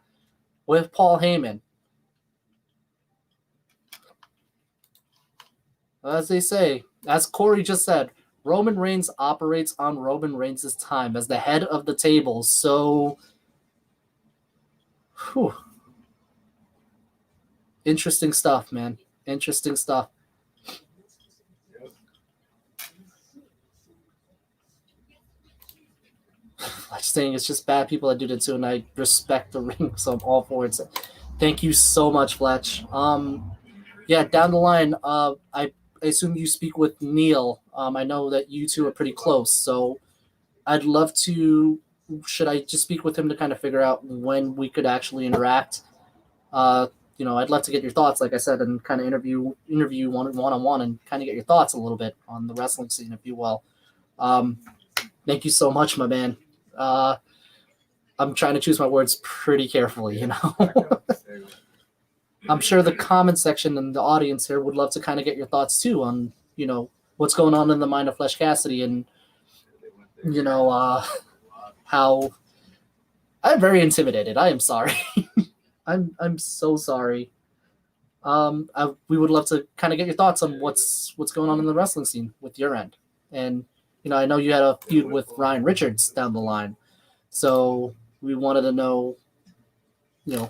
with Paul Heyman. As they say, as Corey just said, Roman Reigns operates on Roman Reigns' time as the head of the table. So, interesting stuff, man. Interesting stuff. I'm saying it's just bad people that do that too, and I respect the ring, so I'm all for it. So, thank you so much, Fletch. Yeah, down the line, I assume you speak with Neil. I know that you two are pretty close, so I'd love to. Should I just speak with him to kind of figure out when we could actually interact? I'd love to get your thoughts, like I said, and kind of interview one-on-one and kind of get your thoughts a little bit on the wrestling scene, if you will. Thank you so much, my man. I'm trying to choose my words pretty carefully, I'm sure the comment section and the audience here would love to kind of get your thoughts too on, what's going on in the mind of Flesh Cassidy and, how I'm very intimidated. I am sorry. I'm so sorry. We would love to kind of get your thoughts on what's going on in the wrestling scene with your end. And, I know you had a feud with Ryan Richards down the line, so we wanted to know,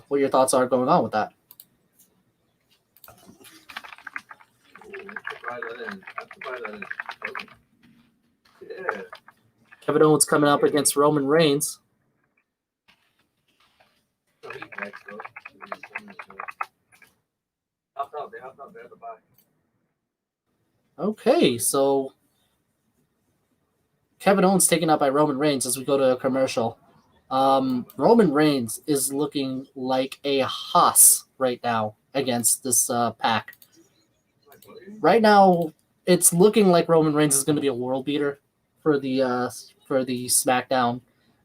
what your thoughts are going on with that. Yeah. Kevin Owens coming up against Roman Reigns. So he's next, though. Hopped out. They hopped out. They had to buy. Okay, so Kevin Owens taken out by Roman Reigns as we go to a commercial. Roman Reigns is looking like a hoss right now against this pack. Right now, it's looking like Roman Reigns is going to be a world beater for the SmackDown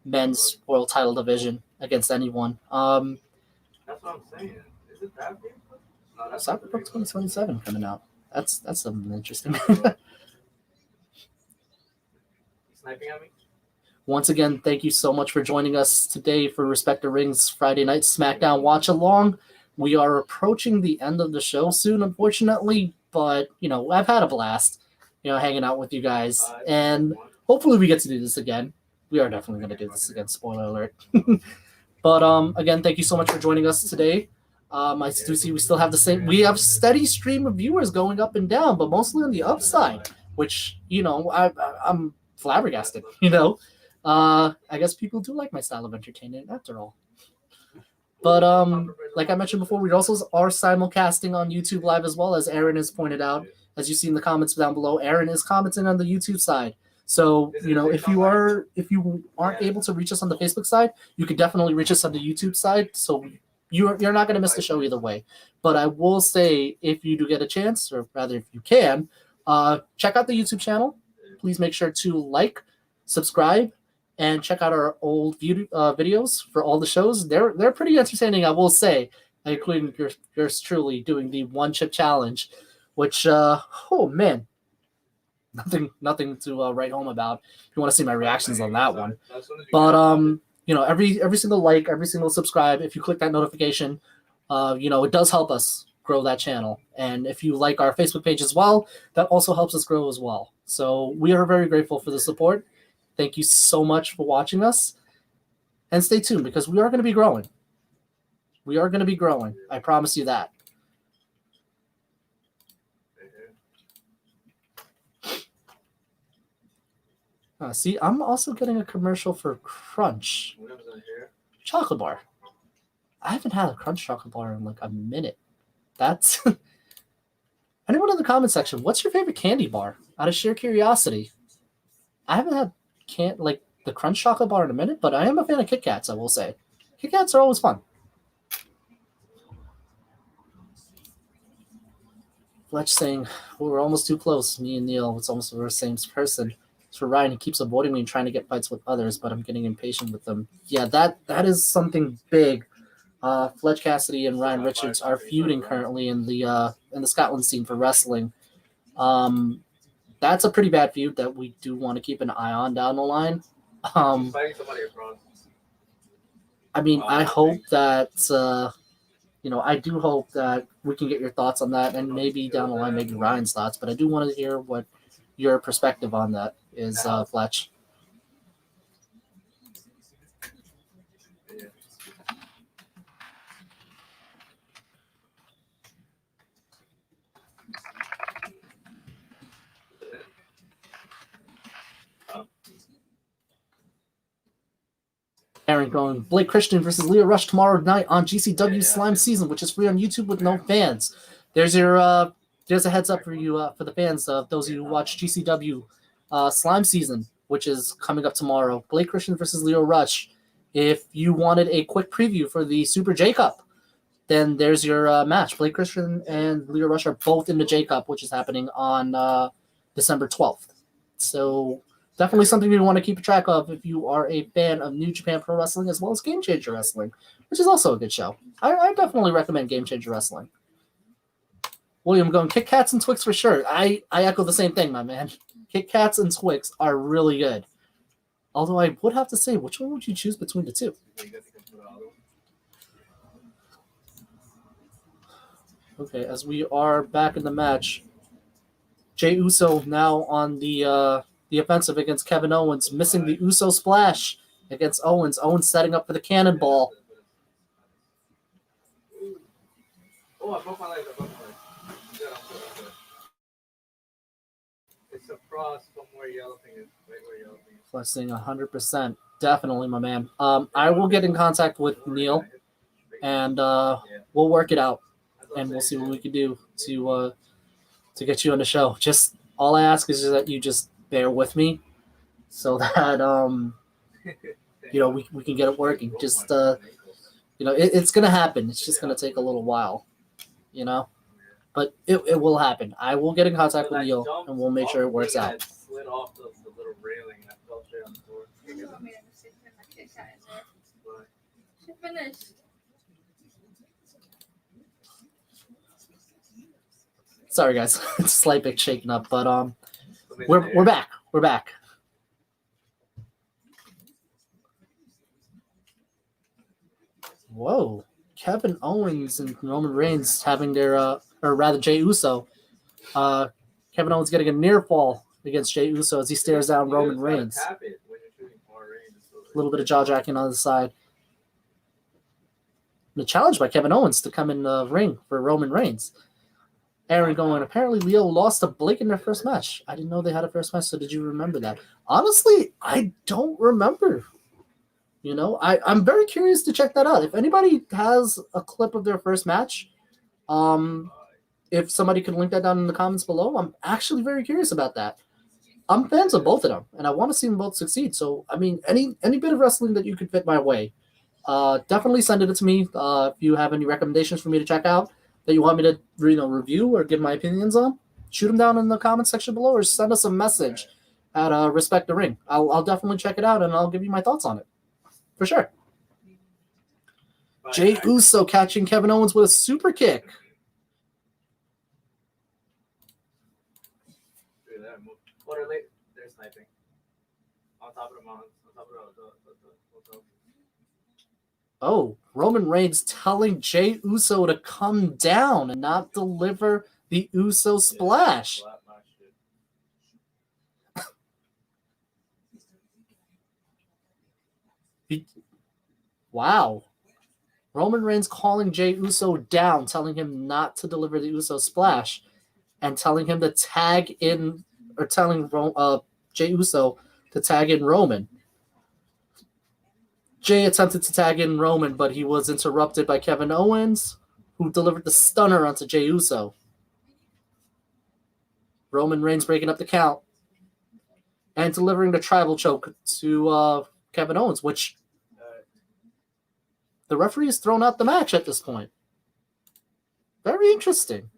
Men's World Title division against anyone. That's what I'm saying. Is it that big? No, that's Cyberpunk 2027 coming out. That's something interesting. Sniping at me? Once again, thank you so much for joining us today for Respect the Ring's Friday Night Smackdown Watch Along. We are approaching the end of the show soon, unfortunately, but, I've had a blast, hanging out with you guys, and hopefully we get to do this again. We are definitely going to do this again, spoiler alert. But, again, thank you so much for joining us today. I do see we still have we have steady stream of viewers going up and down, but mostly on the upside, which, I'm flabbergasted, I guess people do like my style of entertainment after all. But like I mentioned before, we also are simulcasting on YouTube Live as well, as Aaron has pointed out. As you see in the comments down below, Aaron is commenting on the YouTube side. So, if you aren't able to reach us on the Facebook side, you can definitely reach us on the YouTube side. So you're not going to miss the show either way. But I will say, if you do get a chance, or rather if you can, check out the YouTube channel. Please make sure to like, subscribe, and check out our old videos for all the shows. They're pretty entertaining, I will say, including yours truly doing the one chip challenge, which oh man, nothing to write home about. If you want to see my reactions on that one, but every single like, every single subscribe, if you click that notification, it does help us grow that channel. And if you like our Facebook page as well, that also helps us grow as well. So we are very grateful for the support. Thank you so much for watching us, and stay tuned because we are going to be growing. We are going to be growing. I promise you that. See, I'm also getting a commercial for Crunch chocolate bar. I haven't had a Crunch chocolate bar in like a minute. That's anyone in the comment section, what's your favorite candy bar? Out of sheer curiosity. I haven't had the Crunch chocolate bar in a minute, but I am a fan of Kit Kats, I will say. Kit Kats are always fun. Fletch saying, we're almost too close. Me and Neil, it's almost the same person. As for Ryan, he keeps avoiding me and trying to get fights with others, but I'm getting impatient with them. Yeah, that is something big. Fletch Cassidy and Ryan Richards are feuding currently in the Scotland scene for wrestling. That's a pretty bad feud that we do want to keep an eye on down the line. I mean, I hope that I do hope that we can get your thoughts on that, and maybe down the line, maybe Ryan's thoughts. But I do want to hear what your perspective on that is, Fletch. Aaron going, Blake Christian versus Leo Rush tomorrow night on GCW Slime Season, which is free on YouTube with no fans. There's a heads up for you for the fans of those of you who watch GCW Slime Season, which is coming up tomorrow. Blake Christian versus Leo Rush. If you wanted a quick preview for the Super J Cup, then there's your match. Blake Christian and Leo Rush are both in the J Cup, which is happening on December 12th. So definitely something you want to keep track of if you are a fan of New Japan Pro Wrestling as well as Game Changer Wrestling, which is also a good show. I definitely recommend Game Changer Wrestling. William going, Kit Kats and Twix for sure. I echo the same thing, my man. Kit Kats and Twix are really good. Although I would have to say, which one would you choose between the two? Okay, as we are back in the match, Jey Uso now on the the offensive against Kevin Owens, missing the Uso splash against Owens. Owens setting up for the cannonball. Oh, I broke my leg. I'm good. It's across from where yellow thing is. Right where yellow thing is. Flexing 100%. Definitely, my man. I will get in contact with Neil, and we'll work it out, and we'll see what we can do to get you on the show. Just all I ask is that you just bear with me, so that we can get it working. Just it's gonna happen. It's just gonna take a little while, but it will happen. I will get in contact with Neil, and we'll make sure it works out. Slid off the little railing that fell straight on the floor. You want me to sit here and kick that in there? She finished. Sorry, guys, it's slight bit shaken up, but we're back. We're back. Whoa, Kevin Owens and Roman Reigns having their, or rather Jey Uso. Kevin Owens getting a near fall against Jey Uso as he stares down Roman Reigns. A little bit of jaw jacking on the side. The challenge by Kevin Owens to come in the ring for Roman Reigns. Aaron going, apparently Leo lost to Blake in their first match. I didn't know they had a first match, so did you remember that? Honestly, I don't remember. I'm very curious to check that out. If anybody has a clip of their first match, if somebody could link that down in the comments below, I'm actually very curious about that. I'm fans of both of them, and I want to see them both succeed. So, I mean, any bit of wrestling that you could fit my way, definitely send it to me. If you have any recommendations for me to check out that you want me to review or give my opinions on, shoot them down in the comment section below or send us a message at Respect the Ring. I'll definitely check it out and I'll give you my thoughts on it. For sure. Jey Uso catching Kevin Owens with a super kick. They're sniping. On top of the mountain. On top of the hotel. Oh, Roman Reigns telling Jey Uso to come down and not deliver the Uso splash. Wow. Roman Reigns calling Jey Uso down, telling him not to deliver the Uso splash, and telling him to tag in, or telling Jey Uso to tag in Roman. Jey attempted to tag in Roman, but he was interrupted by Kevin Owens, who delivered the stunner onto Jey Uso. Roman Reigns breaking up the count and delivering the tribal choke to Kevin Owens, which the referee has thrown out the match at this point. Very interesting.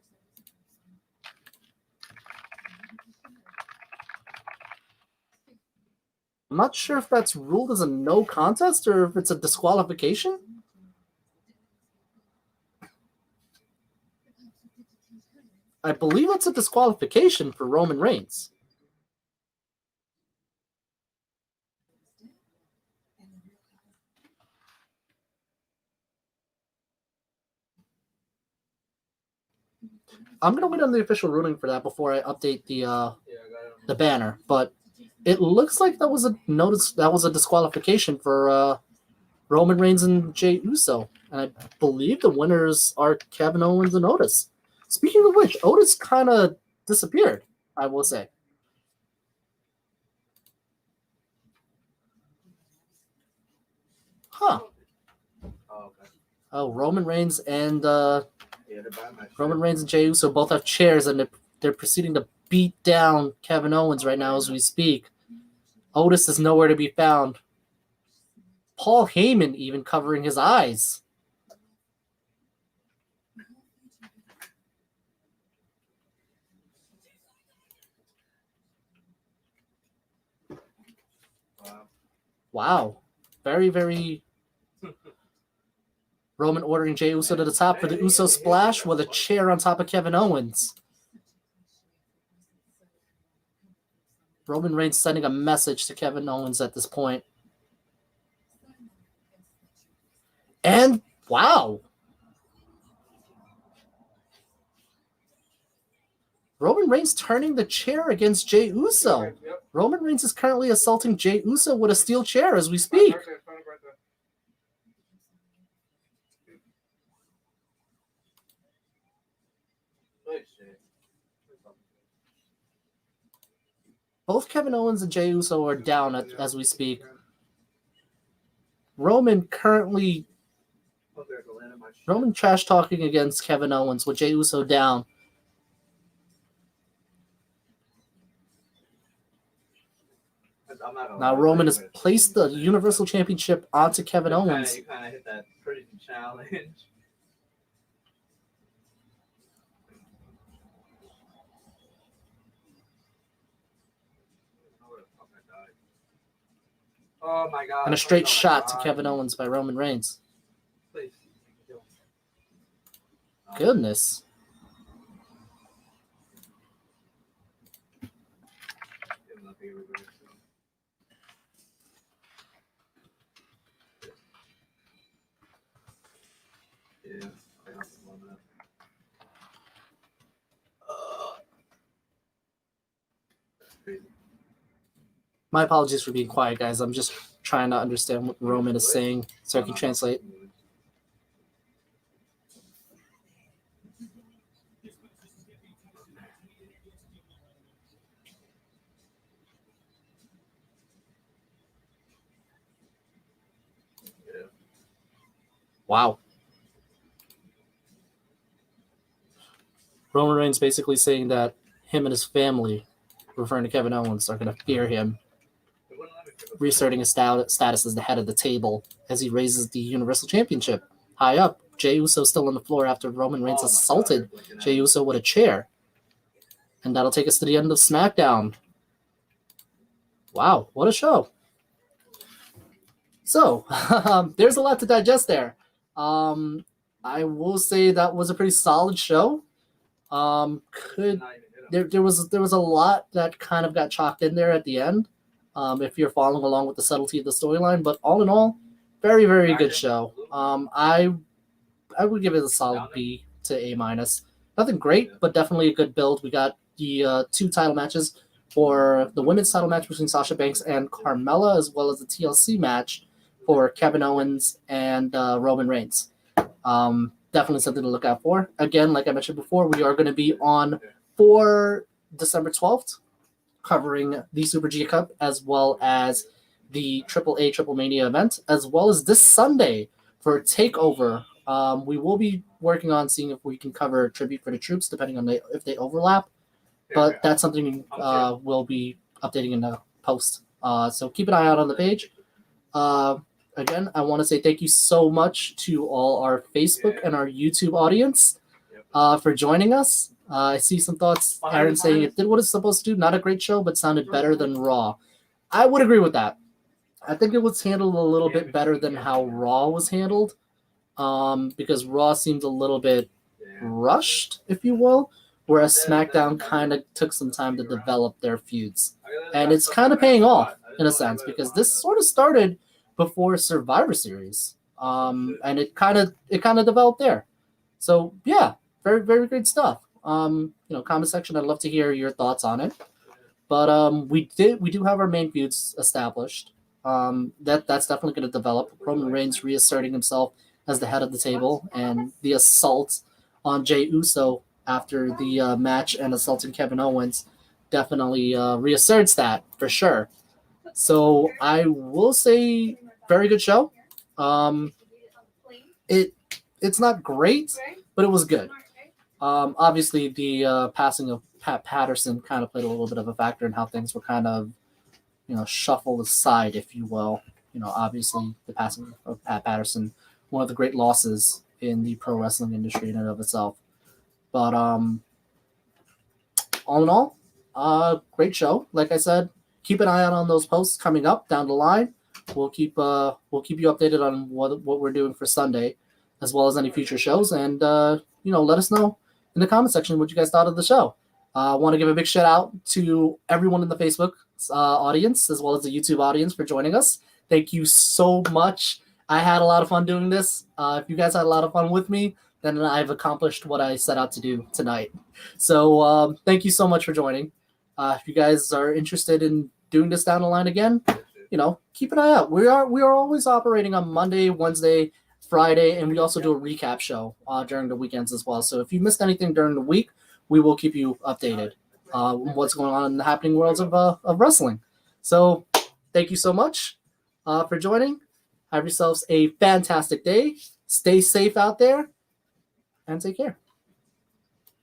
I'm not sure if that's ruled as a no contest or if it's a disqualification. I believe it's a disqualification for Roman Reigns. I'm gonna wait on the official ruling for that before I update the banner, but it looks like that was a disqualification for Roman Reigns and Jey Uso, and I believe the winners are Kevin Owens and Otis. Speaking of which, Otis kind of disappeared, I will say. Huh. Oh, Roman Reigns and Jey Uso both have chairs, and they're proceeding to beat down Kevin Owens right now as we speak. Otis is nowhere to be found. Paul Heyman even covering his eyes. Wow. Very, very... Roman ordering Jey Uso to the top for the Uso splash with a chair on top of Kevin Owens. Roman Reigns sending a message to Kevin Owens at this point. And, wow. Roman Reigns turning the chair against Jey Uso. Yep. Roman Reigns is currently assaulting Jey Uso with a steel chair as we speak. Both Kevin Owens and Jey Uso are down as we speak. Roman trash talking against Kevin Owens with Jey Uso down. Now Roman has placed the Universal Championship onto Kevin Owens. You kind of hit that pretty challenge. Oh my God. And a straight shot to Kevin Owens by Roman Reigns. Please. Goodness. Yeah. That's crazy. My apologies for being quiet, guys. I'm just trying to understand what Roman is saying so I can translate. Wow. Roman Reigns basically saying that him and his family, referring to Kevin Owens, are going to fear him, reasserting his status as the head of the table as he raises the Universal Championship high up. Jey Uso still on the floor after Roman Reigns assaulted Jey Uso with a chair. And that'll take us to the end of SmackDown. Wow, what a show. So, there's a lot to digest there. I will say that was a pretty solid show. There was a lot that kind of got chalked in there at the end. If you're following along with the subtlety of the storyline, but all in all, very, very good show. I would give it a solid B to A-. Nothing great, but definitely a good build. We got the 2 title matches for the women's title match between Sasha Banks and Carmella, as well as the TLC match for Kevin Owens and Roman Reigns. Definitely something to look out for. Again, like I mentioned before, we are going to be on for December 12th, covering the Super G Cup, as well as the AAA Triple Mania event, as well as this Sunday for TakeOver. We will be working on seeing if we can cover Tribute for the Troops, depending on if they overlap. But that's something we'll be updating in the post. So keep an eye out on the page. Again, I want to say thank you so much to all our Facebook and our YouTube audience for joining us. I see some thoughts. Aaron saying it did what it's supposed to do. Not a great show, but sounded better than Raw. I would agree with that. I think it was handled a little bit better than how Raw was handled, because Raw seemed a little bit rushed, if you will, whereas SmackDown kind of took some time to develop their feuds. And it's kind of paying off, in a sense, because this sort of started before Survivor Series, and it kind of developed there. So, yeah, very, very great stuff. Comment section, I'd love to hear your thoughts on it. But we do have our main feuds established. That's definitely going to develop. Roman Reigns reasserting himself as the head of the table, and the assault on Jey Uso after the match and assaulting Kevin Owens definitely reasserts that for sure. So I will say very good show. It's not great, but it was good. Obviously, the passing of Pat Patterson kind of played a little bit of a factor in how things were kind of, shuffled aside, if you will. Obviously, the passing of Pat Patterson, one of the great losses in the pro wrestling industry in and of itself. But all in all, great show. Like I said, keep an eye out on those posts coming up down the line. We'll keep you updated on what we're doing for Sunday, as well as any future shows. And let us know in the comment section what you guys thought of the show. I want to give a big shout out to everyone in the Facebook audience, as well as the YouTube audience, for joining us. Thank you so much. I had a lot of fun doing this. If you guys had a lot of fun with me, then I've accomplished what I set out to do tonight. So thank you so much for joining. If you guys are interested in doing this down the line again, keep an eye out. We are always operating on Monday, Wednesday, Friday, and we also do a recap show during the weekends as well. So if you missed anything during the week, we will keep you updated on what's going on in the happening worlds of wrestling. So thank you so much for joining. Have yourselves a fantastic day. Stay safe out there, and take care.